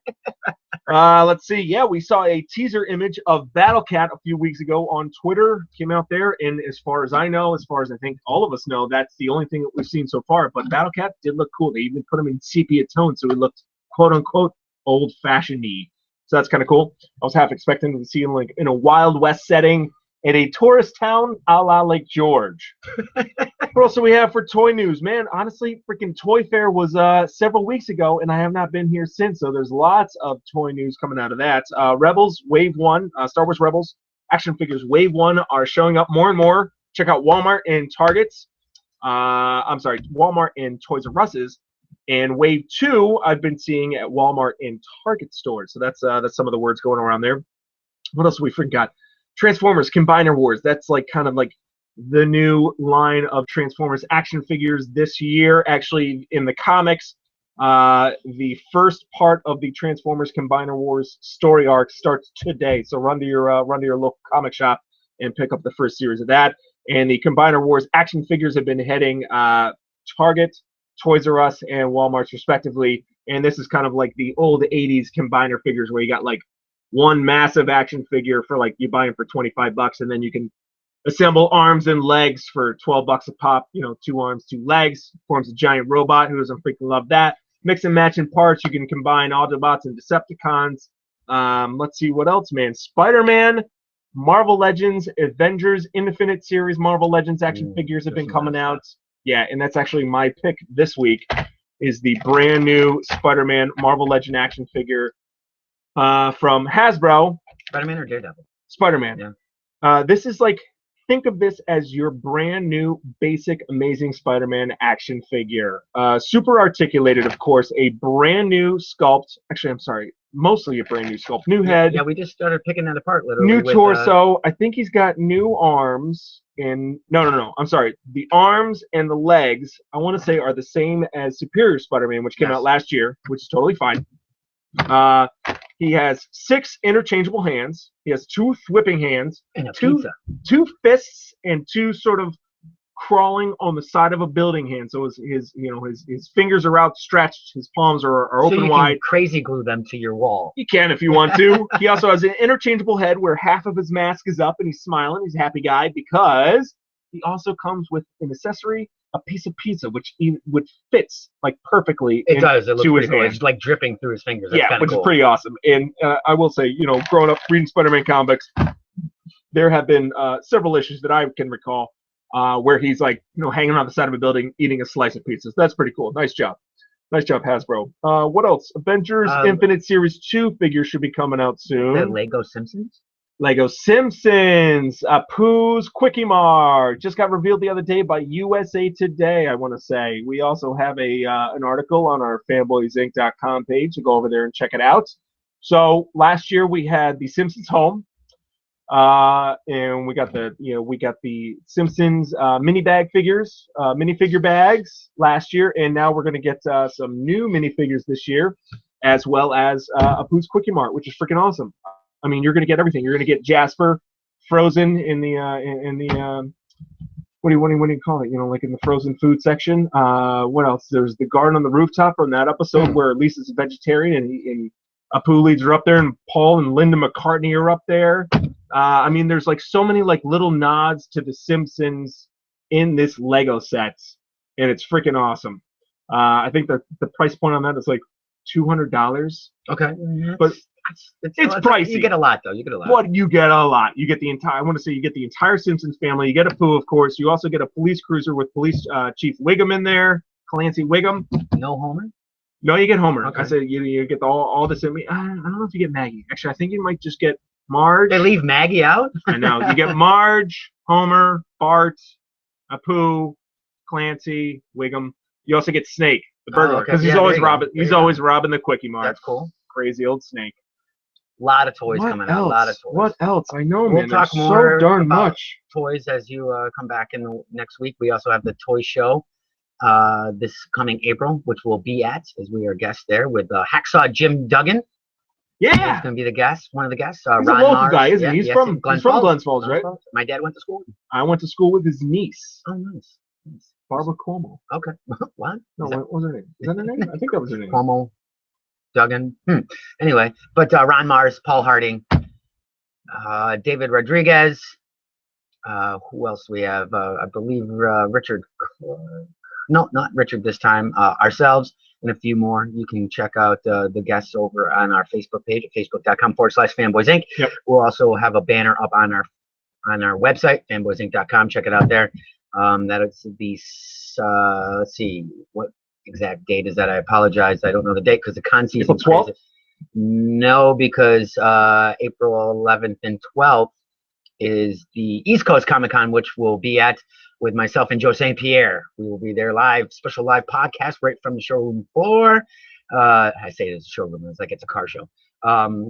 Let's see. Yeah, we saw a teaser image of Battle Cat a few weeks ago on Twitter. Came out there, and as far as I know, as far as I think all of us know, that's the only thing that we've seen so far. But Battle Cat did look cool. They even put him in sepia tone, so he looked quote unquote old-fashioned-y. So that's kind of cool. I was half expecting to see him like in a Wild West setting in a tourist town a la Lake George. What else do we have for toy news? Man, honestly, freaking Toy Fair was several weeks ago, and I have not been here since, so there's lots of toy news coming out of that. Rebels Wave 1, Star Wars Rebels action figures Wave 1 are showing up more and more. Check out Walmart and Targets. Walmart and Toys R Us's. And Wave 2, I've been seeing at Walmart and Target stores. So that's some of the words going around there. What else have we forgot? Transformers Combiner Wars. That's like kind of like the new line of Transformers action figures this year. Actually, in the comics, the first part of the Transformers Combiner Wars story arc starts today. So run to your local comic shop and pick up the first series of that. And the Combiner Wars action figures have been heading Target, Toys R Us, and Walmart's respectively. And this is kind of like the old 80s combiner figures where you got like one massive action figure for like you buy them for $25, and then you can assemble arms and legs for $12 a pop. 2 arms, 2 legs, forms a giant robot. Who doesn't freaking love that? Mix and match in parts. You can combine Autobots and Decepticons. Let's see what else, man. Spider-Man, Marvel Legends, Avengers Infinite Series Marvel Legends action figures have been coming out. Yeah, and that's actually my pick this week, is the brand new Spider-Man Marvel Legend action figure from Hasbro. Spider-Man or Daredevil? Spider-Man. Yeah. This is like, think of this as your brand new basic Amazing Spider-Man action figure. Super articulated, of course, a brand new sculpt. Actually, I'm sorry, mostly a brand new sculpt. New head. Yeah, we just started picking that apart literally. New torso. I think he's got new arms. No. I'm sorry. The arms and the legs, I want to say, are the same as Superior Spider-Man, which came out last year, which is totally fine. He has 6 interchangeable hands. He has 2 whipping hands, and two fists, and 2 sort of crawling on the side of a building hand. So his fingers are outstretched, his palms are open wide. So you can crazy glue them to your wall. You can if you want to. He also has an interchangeable head where half of his mask is up and he's smiling. He's a happy guy because he also comes with an accessory, a piece of pizza, which fits like perfectly. It does. It looks pretty cool. It's like dripping through his fingers. That's which cool. Is pretty awesome. And I will say, growing up reading Spider-Man comics, there have been several issues that I can recall where he's like, hanging on the side of a building eating a slice of pizza. So that's pretty cool. Nice job. Nice job, Hasbro. What else? Avengers Infinite Series 2 figures should be coming out soon. The Lego Simpsons? Lego Simpsons, Pooh's Quickie Mart just got revealed the other day by USA Today, I want to say. We also have an article on our fanboysinc.com page, so go over there and check it out. So last year we had the Simpsons home, and we got the Simpsons mini bag figures, minifigure bags last year, and now we're going to get some new minifigures this year, as well as a Pooh's Quickie Mart, which is freaking awesome. I mean, you're going to get everything. You're going to get Jasper frozen in the what do you call it? Like in the frozen food section. What else? There's the garden on the rooftop from that episode where Lisa's a vegetarian and Apu leads her up there, and Paul and Linda McCartney are up there. I mean, there's like so many like little nods to the Simpsons in this Lego set, and it's freaking awesome. I think the price point on that is like $200. Okay, but it's pricey. You get a lot, though. You get a lot. What? You get a lot. You get the entire. I want to say you get the entire Simpsons family. You get a Pooh, of course. You also get a police cruiser with Police Chief Wiggum in there, Clancy Wiggum. No Homer. No, you get Homer. Okay. I said you get all the Simpsons. I don't know if you get Maggie. Actually, I think you might just get Marge. They leave Maggie out. I know. You get Marge, Homer, Bart, Apu, Clancy, Wiggum. You also get Snake, the burglar, because he's always robbing. He's always robbing the Quickie Mart. That's cool. Crazy old Snake. A lot of toys coming out. A lot of toys. What else? I know, we'll man. Talk There's more so darn about much toys as you come back in the next week. We also have the toy show this coming April, which we'll be at, as we are guests there with Hacksaw Jim Duggan. Yeah. He's going to be the guest, one of the guests. He's Ron a local Mars. guy, isn't he? He's from Glens Falls, right? My dad went to school. I went to school with his niece. Oh, nice. Barbara Cuomo. Okay. What? No, what was her name? Is that her name? I think that was her name. Cuomo. Duggan. Anyway, but Ron Mars, Paul Harding, David Rodriguez. Who else we have? I believe Richard. No, not Richard this time. Ourselves and a few more. You can check out the guests over on our Facebook page at facebook.com/fanboys inc. Yep. We'll also have a banner up on our website, fanboysinc.com. Check it out there. That is the let's see, what exact date is that? I apologize. I don't know the date because the con season. April 12th? No, because April 11th and 12th is the East Coast Comic Con, which we'll be at with myself and Joe St. Pierre. We will be there live, special live podcast right from the showroom floor. I say it's a showroom, it's like it's a car show.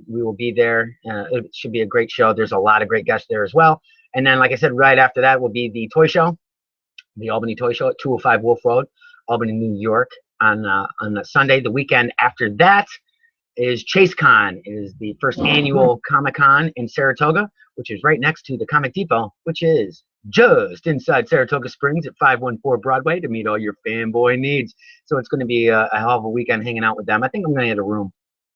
We will be there. It should be a great show. There's a lot of great guests there as well. And then, like I said, right after that will be the toy show, the Albany Toy Show at 205 Wolf Road, Albany, New York, on the Sunday. The weekend after that is ChaseCon. It is the first annual Comic-Con in Saratoga, which is right next to the Comic Depot, which is just inside Saratoga Springs at 514 Broadway to meet all your fanboy needs. So it's going to be a hell of a weekend hanging out with them. I think I'm going to get a room.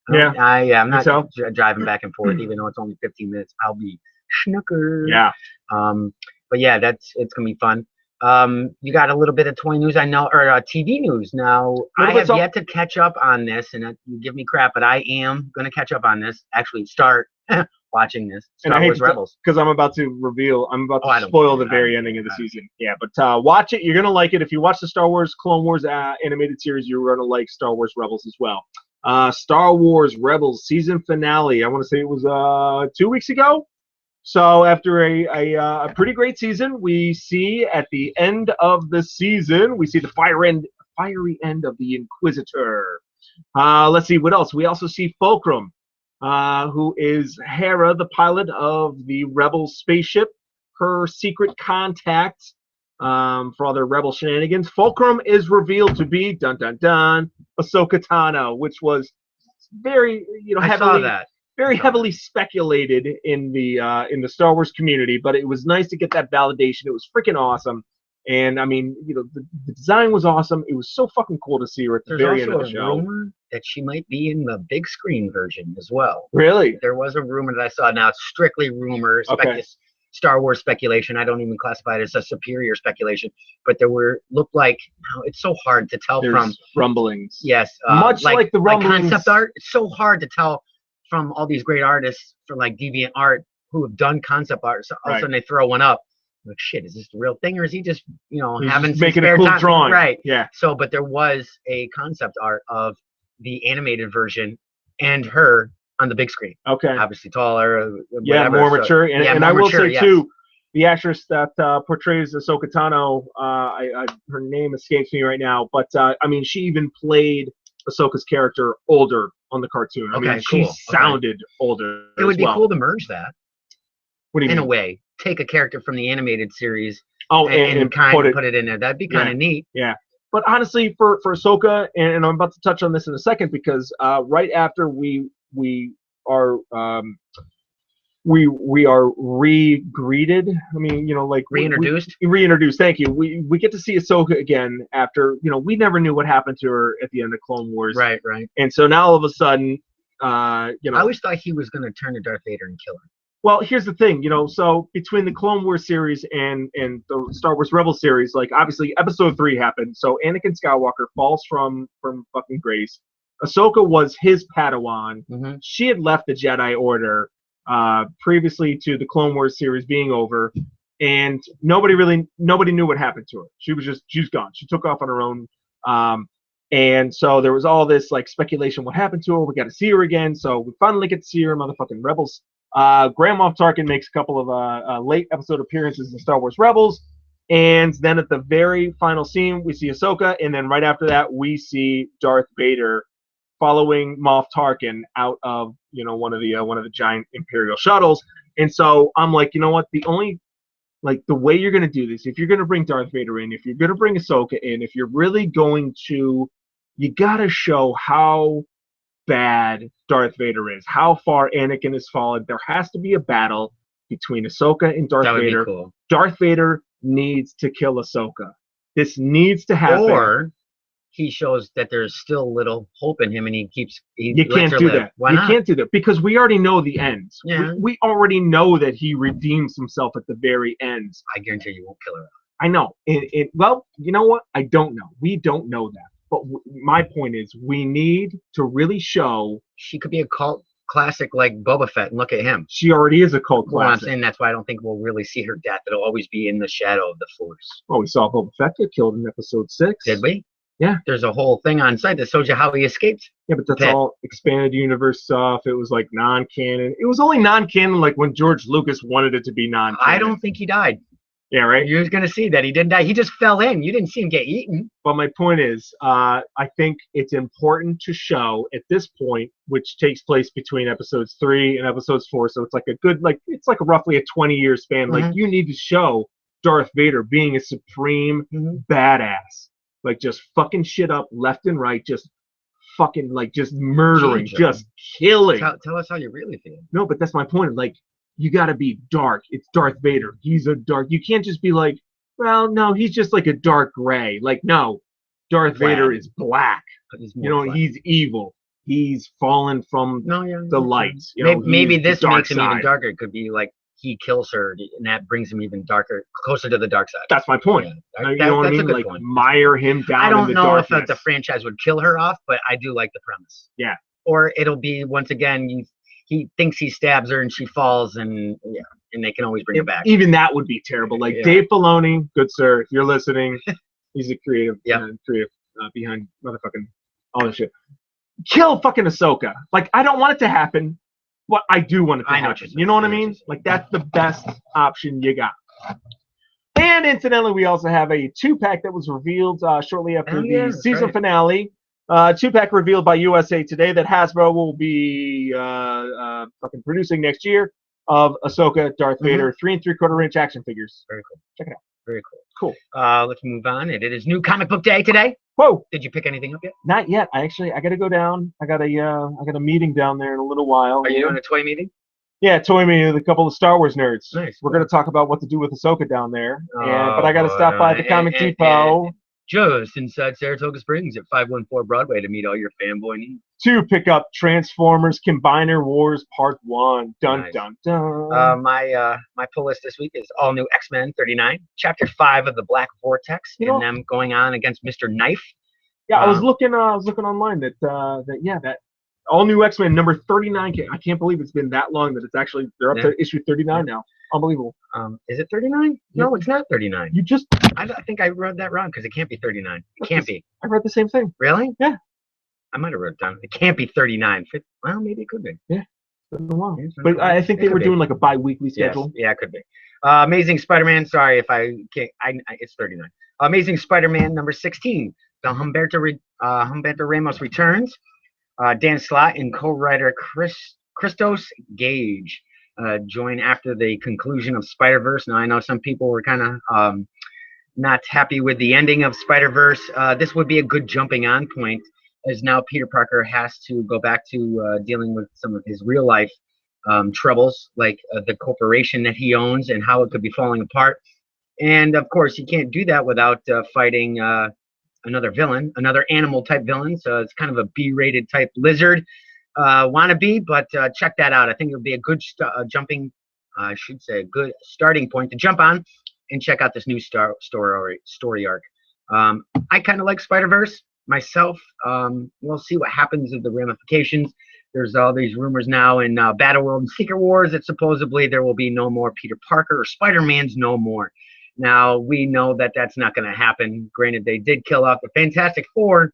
I'm not driving back and forth, even though it's only 15 minutes. I'll be snooker. Yeah. But yeah, it's going to be fun. You got a little bit of toy news, I know, or TV news. Now, I have yet to catch up on this, and you give me crap, but I am going to catch up on this. Actually, start watching this. Star Wars Rebels. Because I'm about to spoil the very ending of the season. Yeah, but watch it. You're going to like it. If you watch the Star Wars Clone Wars animated series, you're going to like Star Wars Rebels as well. Star Wars Rebels season finale. I want to say it was 2 weeks ago. So after a pretty great season, we see at the end of the season, we see the fiery end of the Inquisitor. Let's see what else. We also see Fulcrum, who is Hera, the pilot of the Rebel spaceship, her secret contact for all their Rebel shenanigans. Fulcrum is revealed to be dun dun dun Ahsoka Tano, which was very heavily speculated in the Star Wars community, but it was nice to get that validation. It was freaking awesome, and I mean, the design was awesome. It was so fucking cool to see her at the very end of the show. There's also a rumor that she might be in the big screen version as well. Really? There was a rumor that I saw. Now it's strictly rumors. Okay. Star Wars speculation. I don't even classify it as a superior speculation, but looked like it's so hard to tell. There's from rumblings. Yes, much like the rumblings. Like concept art. It's so hard to tell from all these great artists for like Deviant Art who have done concept art. So all of a sudden they throw one up. Like, shit, is this the real thing, or is he just having making a cool drawing? Right. Yeah. So, but there was a concept art of the animated version and her on the big screen. Okay. Obviously taller. Whatever. More mature. And I will say too, the actress that portrays Ahsoka Tano, her name escapes me right now, but I mean, she even played Ahsoka's character older on the cartoon. I mean, she sounded older. It would be cool to merge that. What do you mean? In a way, take a character from the animated series. And kind of put it in there. That'd be kind of neat. Yeah. But honestly, for Ahsoka, and I'm about to touch on this in a second, because right after we are re-greeted. I mean, like reintroduced. Reintroduced. Thank you. We get to see Ahsoka again after we never knew what happened to her at the end of Clone Wars. Right. And so now all of a sudden, I always thought he was going to turn to Darth Vader and kill her. Well, here's the thing, so between the Clone Wars series and the Star Wars Rebels series, like obviously Episode 3 happened. So Anakin Skywalker falls from fucking grace. Ahsoka was his Padawan. Mm-hmm. She had left the Jedi Order previously to the Clone Wars series being over, and nobody knew what happened to her. She was gone. She took off on her own. And so there was all this like speculation what happened to her. We got to see her again. So we finally get to see her in motherfucking Rebels. Grand Moff Tarkin makes a couple of late episode appearances in Star Wars Rebels, and then at the very final scene we see Ahsoka, and then right after that we see Darth Vader following Moff Tarkin out of one of the giant Imperial shuttles. And so I'm like, you know what? The way you're gonna do this, if you're gonna bring Darth Vader in, if you're gonna bring Ahsoka in, if you're really going to, you gotta show how bad Darth Vader is, how far Anakin has fallen. There has to be a battle between Ahsoka and Darth Vader. Be cool. Darth Vader needs to kill Ahsoka. This needs to happen. Or he shows that there's still little hope in him, and you can't do that. Why not? You can't do that because we already know the end. Yeah. We already know that he redeems himself at the very end. I guarantee you won't kill her. I know. Well, you know what? I don't know. We don't know that. But my point is, we need to really show. She could be a cult classic like Boba Fett, and look at him. She already is a cult classic. Well, I'm saying that's why I don't think we'll really see her death. It'll always be in the shadow of the Force. Oh, we saw Boba Fett get killed in episode 6. Did we? Yeah. There's a whole thing on site that shows you how he escaped. Yeah, but that's all expanded universe stuff. It was like non-canon. It was only non-canon like when George Lucas wanted it to be non-canon. I don't think he died. Yeah, right? You're going to see that he didn't die. He just fell in. You didn't see him get eaten. But my point is, I think it's important to show at this point, which takes place between episodes 3 and episodes 4. So it's like a good, it's like roughly a 20-year span. Mm-hmm. Like, you need to show Darth Vader being a supreme badass. Like, just fucking shit up left and right. Just fucking, just murdering. Just killing. Tell us how you really feel. No, but that's my point. Like, you got to be dark. It's Darth Vader. He's a dark. You can't just be like, well, no, he's just like a dark gray. Like, no, Darth Vader is black. He's evil. He's fallen from the light. Maybe this makes him even darker. It could be like he kills her, and that brings him even darker, closer to the dark side. That's my point. Yeah, you know what I mean? Like, mire him down. I don't in the know darkness. if the franchise would kill her off, but I do like the premise. Yeah. Or it'll be, once again, he thinks he stabs her and she falls, and they can always bring her back. Even that would be terrible. Like, Dave Filoni, good sir, if you're listening, he's a creative behind motherfucking all this shit. Kill fucking Ahsoka. Like, I don't want it to happen, but I do want it to happen. You know what I mean? Like, that's the best option you got. And incidentally, we also have a 2-pack that was revealed shortly after the season finale. 2-pack revealed by USA Today that Hasbro will be fucking producing next year of Ahsoka, Darth Vader, 3 3/4-inch action figures. Very cool. Check it out. Very cool. Let's move on. It is New Comic Book Day today. Whoa! Did you pick anything up yet? Not yet. I got to go down. I got a meeting down there in a little while. Are you doing a toy meeting? Yeah, toy meeting with a couple of Star Wars nerds. Nice. We're going to talk about what to do with Ahsoka down there. But I got to stop by the Comic Depot. Just inside Saratoga Springs at 514 Broadway to meet all your fanboy needs. To pick up Transformers Combiner Wars Part 1. Dun, dun, dun. My pull list this week is all new X-Men 39, Chapter 5 of the Black Vortex, and them going on against Mr. Knife. Yeah, I was looking online that all new X-Men number 39. I can't believe it's been that long that it's actually they're up to issue 39 now. Unbelievable. Is it 39? Yeah. No, it's not 39. I think I read that wrong because it can't be 39. It can't be. I read the same thing. Really? Yeah. I might have wrote it down. It can't be 39. Well, maybe it could be. Yeah. But I think they were doing like a bi-weekly schedule. Yes. Yeah, it could be. Amazing Spider-Man. Sorry if I can't. It's 39. Amazing Spider-Man number 16. The Humberto Ramos returns. Dan Slott and co-writer Christos Gage join after the conclusion of Spider-Verse. Now, I know some people were kind of not happy with the ending of Spider-Verse. This would be a good jumping on point, as now Peter Parker has to go back to dealing with some of his real life troubles, like the corporation that he owns and how it could be falling apart. And of course, you can't do that without fighting another villain, another animal type villain. So it's kind of a B-rated type lizard wannabe, but check that out. I think it'll be a good good starting point to jump on and check out this new story arc. I kind of like Spider-Verse myself. We'll see what happens with the ramifications. There's all these rumors now in Battle World and Secret Wars that supposedly there will be no more Peter Parker or Spider-Man's no more. Now, we know that that's not going to happen. Granted, they did kill off the Fantastic Four.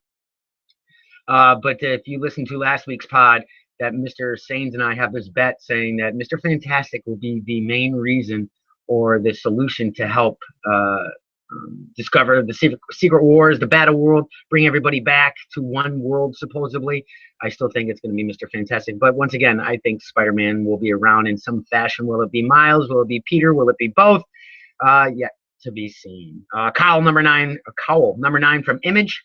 But if you listen to last week's pod, that Mr. Sains and I have this bet saying that Mr. Fantastic will be the main reason or the solution to help discover the Secret Wars, the Battle World, bring everybody back to one world, supposedly. I still think it's going to be Mr. Fantastic. But once again, I think Spider-Man will be around in some fashion. Will it be Miles? Will it be Peter? Will it be both? Yet to be seen. Cowl number 9 from Image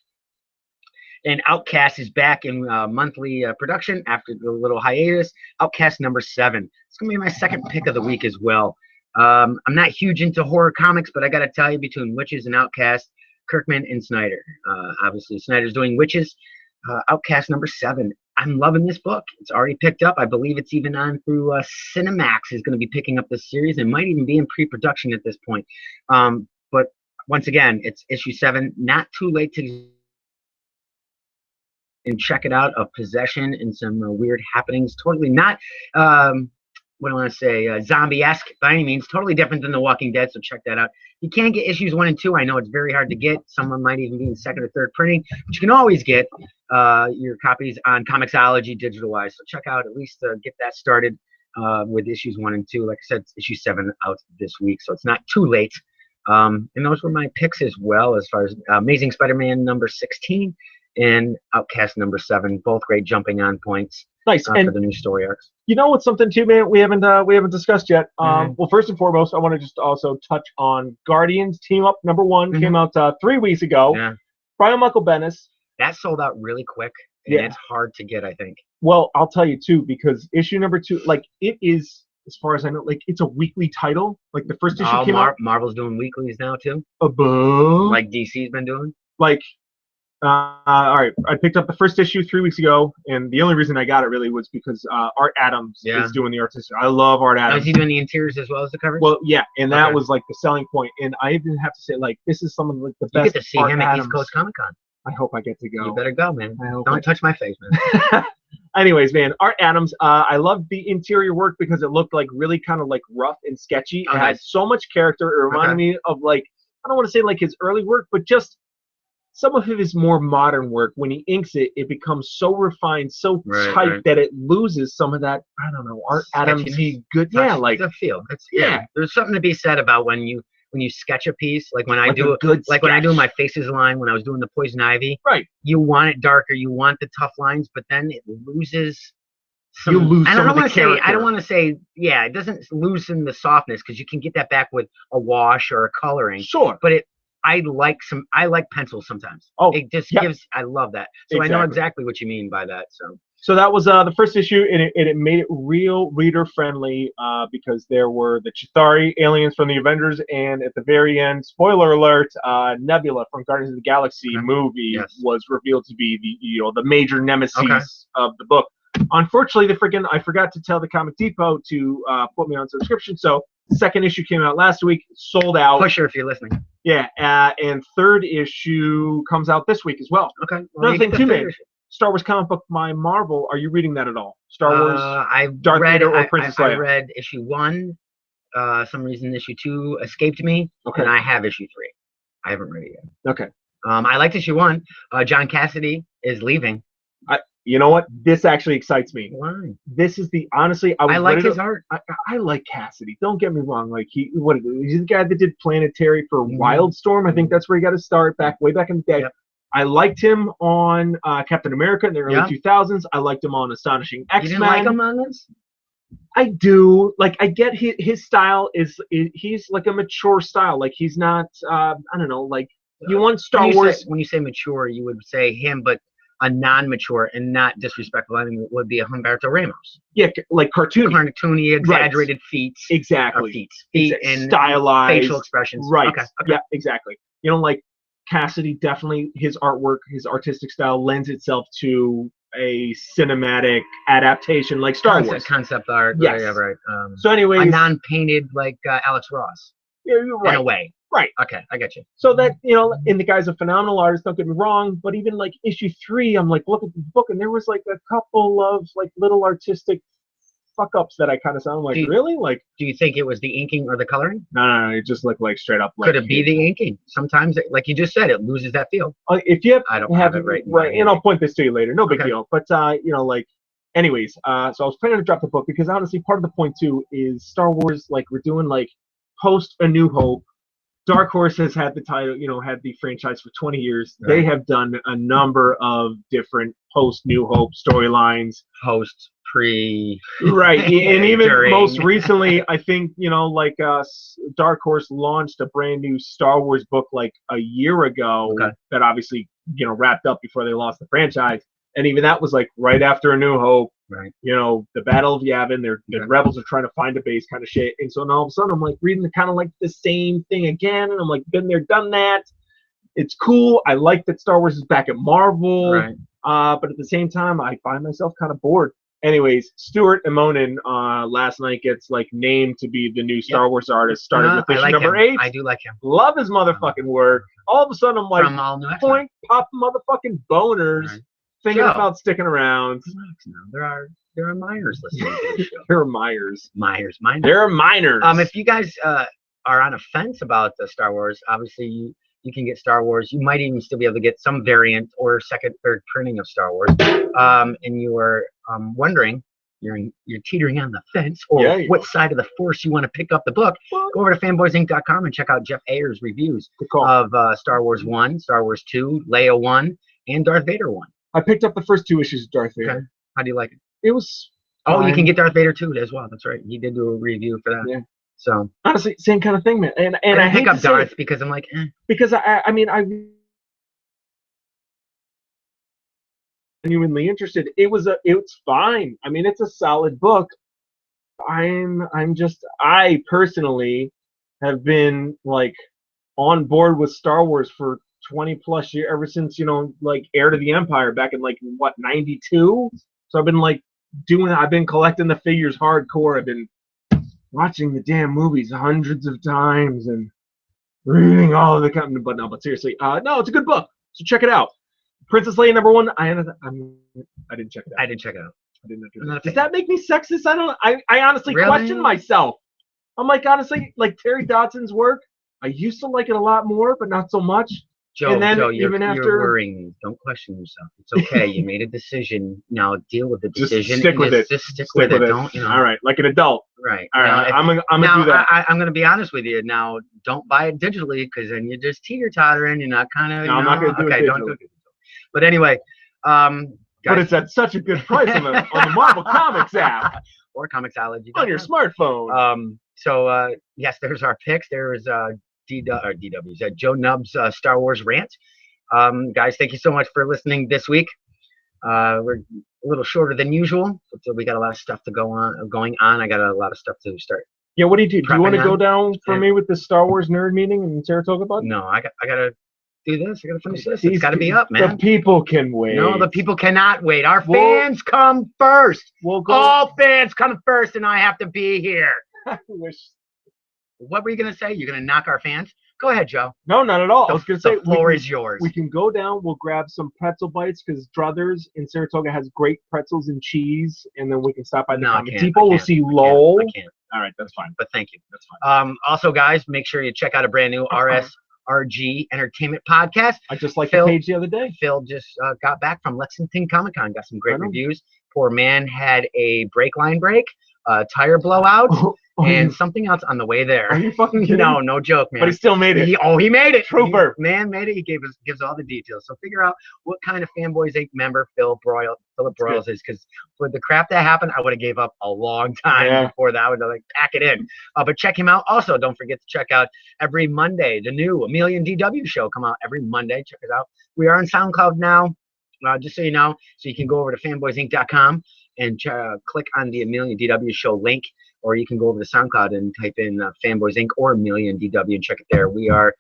And IncCast is back in monthly production after the little hiatus. IncCast number 7. It's going to be my second pick of the week as well. I'm not huge into horror comics, but I got to tell you, between Witches and IncCast, Kirkman and Snyder. Obviously, Snyder's doing Witches. IncCast number 7. I'm loving this book. It's already picked up. I believe it's even on through Cinemax is going to be picking up this series. It might even be in pre-production at this point. But once again, it's issue 7. Not too late to and check it out, of possession and some weird happenings. Totally not, what do I want to say, zombie-esque by any means. Totally different than The Walking Dead, so check that out. You can get issues 1 and 2. I know it's very hard to get. Someone might even be in 2nd or 3rd printing, but you can always get your copies on Comixology digital-wise. So check out, at least get that started with issues 1 and 2. Like I said, it's issue 7 out this week, so it's not too late. And those were my picks as well, as far as Amazing Spider-Man number 16 and IncCast number 7, both great jumping on points. Nice. For the new story arcs. You know what's something too, man? We haven't discussed yet. Well, first and foremost, I want to just also touch on Guardians Team Up number 1. Came out 3 weeks ago. Yeah. Brian Michael Bendis. That sold out really quick, and it's hard to get, I think. Well, I'll tell you too, because issue number 2, like, it is, as far as I know, like, it's a weekly title. Like, the first issue came out. Marvel's doing weeklies now too. Like DC's been doing. Like. All right, I picked up the first issue 3 weeks ago, and the only reason I got it really was because Art Adams is doing the artistic. I love Art Adams. Is he doing the interiors as well as the covers? Well, yeah, and that was like the selling point. And I even have to say, like, this is some of like the best. You get to see him at East Coast Comic Con. I hope I get to go. You better go, man. Don't touch my face, man. Anyways, man, Art Adams. I loved the interior work because it looked like really kind of like rough and sketchy. It had so much character. It reminded me of, like, I don't want to say like his early work, but just some of his more modern work. When he inks it, it becomes so refined, so tight that it loses some of that, I don't know, Art Adams-y good. Yeah, like the feel. It's, there's something to be said about when you sketch a piece, like when I do when I do my Faces line, when I was doing the Poison Ivy. Right. You want it darker, you want the tough lines, but then it loses. You lose some of the character. I don't want to say, it doesn't loosen the softness, because you can get that back with a wash or a coloring. Sure. But I like pencils sometimes. Oh, it just gives. I love that. So I know exactly what you mean by that. So that was the first issue, and it made it real reader friendly because there were the Chitauri aliens from the Avengers, and at the very end, spoiler alert, Nebula from Guardians of the Galaxy movie was revealed to be the major nemesis of the book. Unfortunately, I forgot to tell the Comic Depot to put me on subscription. So the second issue came out last week, sold out. Pusher, if you're listening. Yeah, and third issue comes out this week as well. Okay. Another thing too, man. Star Wars comic book by Marvel. Are you reading that at all? Star Wars. Darth Vader or Princess Leia? I read issue 1. Some reason issue 2 escaped me. Okay. And I have issue 3. I haven't read it yet. Okay. I liked issue 1. John Cassidy is leaving. You know what? This actually excites me. Why? This is honestly, I like his art. I like Cassidy. Don't get me wrong. Like he's the guy that did Planetary for Wildstorm. I think that's where he got his start way back in the day. Yep. I liked him on Captain America in the early 2000s. I liked him on Astonishing X-Men. You didn't like him on this? I do. Like, I get his style he's like a mature style. Like, he's not, I don't know, like, you want Star Wars. When you say mature, you would say him, but a non-mature and not disrespectful enemy would be a Humberto Ramos. Yeah, like cartoony, exaggerated feet. Exactly. Feet and stylized facial expressions. Right. Okay. Yeah, exactly. You know, like Cassidy, definitely his artwork, his artistic style lends itself to a cinematic adaptation like Star Wars. Concept art. Yes. Yeah, right. So anyways, a non-painted like Alex Ross. Yeah, you're right. In a way. Right. Okay, I get you. So that, and the guy's a phenomenal artist, don't get me wrong, but even like issue 3, I'm like, look at the book, and there was like a couple of like little artistic fuck-ups that I kind of sound like, really? Like, do you think it was the inking or the coloring? No, it just looked like straight up. Like, could it be the inking? Sometimes, like you just said, it loses that feel. If you I don't have it right. And I'll point this to you later. No big deal. But like, anyways, so I was planning to drop the book because honestly, part of the point too is Star Wars. Like, we're doing like post A New Hope. Dark Horse has had the title, had the franchise for 20 years. Right. They have done a number of different post New Hope storylines. Post pre. Right, and even during. most recently, I think like Dark Horse launched a brand new Star Wars book like a year ago that obviously wrapped up before they lost the franchise, and even that was like right after A New Hope. Right. The Battle of Yavin, the rebels are trying to find a base kind of shit. And so now all of a sudden I'm like reading kind of like the same thing again. And I'm like, been there, done that. It's cool. I like that Star Wars is back at Marvel. Right. But at the same time, I find myself kind of bored. Anyways, Stuart Immonen last night gets like named to be the new Star Wars artist, starting with issue number 8. I do like him. Love his motherfucking work. All of a sudden I'm like, point, pop motherfucking boners. Right. Thinking about sticking around. There are minors listening to the show. There are minors. Minors. There are minors. If you guys are on a fence about the Star Wars, obviously you can get Star Wars. You might even still be able to get some variant or second, third printing of Star Wars. And you are wondering, you're teetering on the fence, or what side of the force you want to pick up the book. Go over to fanboysinc.com and check out Jeff Ayer's reviews of Star Wars 1, Star Wars 2, Leia 1, and Darth Vader 1. I picked up the first 2 issues of Darth Vader. Okay. How do you like it? It was fine. You can get Darth Vader 2 as well. That's right. He did do a review for that. Yeah. So honestly, same kind of thing, man. And I pick up Darth because I'm like, because I genuinely interested. It's fine. I mean, it's a solid book. I personally have been like on board with Star Wars for 20 plus years, ever since like Heir to the Empire back in like 92. So I've been like I've been collecting the figures hardcore. I've been watching the damn movies hundreds of times and reading all of the content. But seriously, no, it's a good book. So check it out. Princess Leia number 1. I didn't check it out. I didn't check it out. I didn't. Does that make me sexist? I honestly question myself. I'm like, honestly, like Terry Dotson's work, I used to like it a lot more, but not so much. Joe, you're worrying me. Don't question yourself. It's okay. You made a decision. Now deal with the decision. Just stick with it. Just stick with it. Don't, All right, like an adult. Right. All right. I'm gonna do that. I'm gonna be honest with you. Now, don't buy it digitally, because then you're just teeter-tottering. You're not kind of. No, I'm not gonna do it digitally. Don't do it. But anyway, guys, but it's at such a good price on the Marvel Comics app or Comixology on your smartphone. So yes, there's our picks. There was DW's Joe Nubb's Star Wars rant. Guys, thank you so much for listening this week. We're a little shorter than usual, but we got a lot of stuff going on. I got a lot of stuff to start. Yeah, what do you do? Do you want to go down for me with the Star Wars nerd meeting in Saratoga, bud? No, I gotta do this. I gotta finish this. It's gotta be up, man. The people can wait. No, the people cannot wait. Our fans come first. All fans come first, and I have to be here. I wish. What were you gonna say? You're gonna knock our fans? Go ahead, Joe. No, not at all. I was gonna say the floor is yours. We can go down. We'll grab some pretzel bites, because Druthers in Saratoga has great pretzels and cheese, and then we can stop by the Comic Depot. We'll see Lowell. I can't. All right, that's fine. But thank you. That's fine. Also, guys, make sure you check out a brand new RSRG Entertainment podcast. I just liked the page the other day. Phil just got back from Lexington Comic Con. Got some great reviews. Poor man had a brake line break, tire blowout. And something else on the way there. Are you fucking kidding? No joke, man. But he still made it. He made it. Trooper. Man made it. He gives all the details. So figure out what kind of Fanboys Inc. member Philip Broyles is, because for the crap that happened, I would have gave up a long time before that. I would have pack it in. But check him out. Also, don't forget to check out every Monday the new Million DW show. Come out every Monday. Check it out. We are on SoundCloud now. Just so you know, so you can go over to fanboysinc.com and click on the Million DW show link. Or you can go over to SoundCloud and type in Fanboys Inc. or Million DW and check it there. We are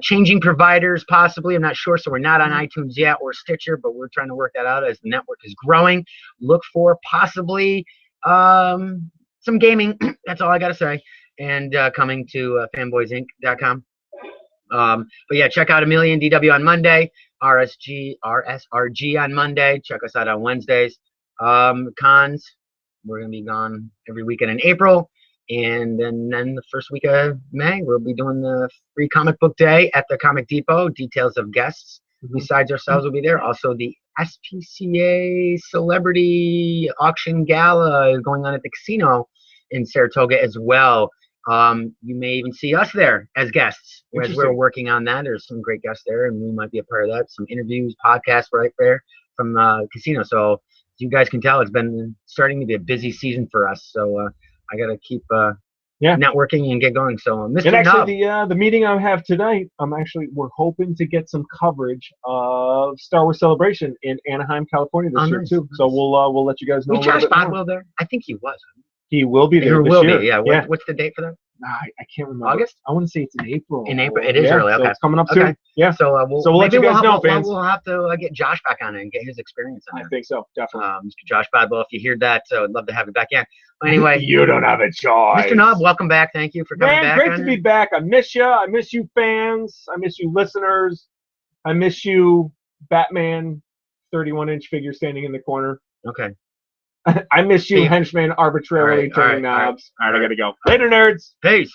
changing providers, possibly. I'm not sure, so we're not on iTunes yet or Stitcher, but we're trying to work that out as the network is growing. Look for possibly some gaming. That's all I got to say. And coming to fanboysinc.com. But yeah, check out a Million DW on Monday, RSRG on Monday. Check us out on Wednesdays. Cons. We're going to be gone every weekend in April. And then the first week of May, we'll be doing the free comic book day at the Comic Depot. Details of guests besides ourselves will be there. Also, the SPCA Celebrity Auction Gala is going on at the casino in Saratoga as well. You may even see us there as guests as we're working on that. There's some great guests there, and we might be a part of that. Some interviews, podcasts right there from the casino. So you guys can tell, it's been starting to be a busy season for us. So I got to keep networking and get going. So, Mr. And actually, Nub, the meeting I have tonight, we're hoping to get some coverage of Star Wars Celebration in Anaheim, California this year too. Nice. So we'll let you guys know. Was Josh Bodwell there? I think he was. He will be there. This year. Yeah. What's the date for that? I can't remember. August? I want to say it's in April. In April. It is early. Okay. So it's coming up soon. Yeah. So we'll let you guys know, fans. We'll have to get Josh back on it and get his experience on there. I think so, definitely. Mr. Josh Bodwell, if you hear that, I'd love to have you back in. Anyway. You don't have a choice. Mr. Nub, welcome back. Thank you for coming back. Great to be back. I miss you. I miss you, fans. I miss you, listeners. I miss you, Batman 31-inch figure standing in the corner. Okay. I miss you, henchman arbitrarily turning knobs. All right, I gotta go. Later, nerds. Peace.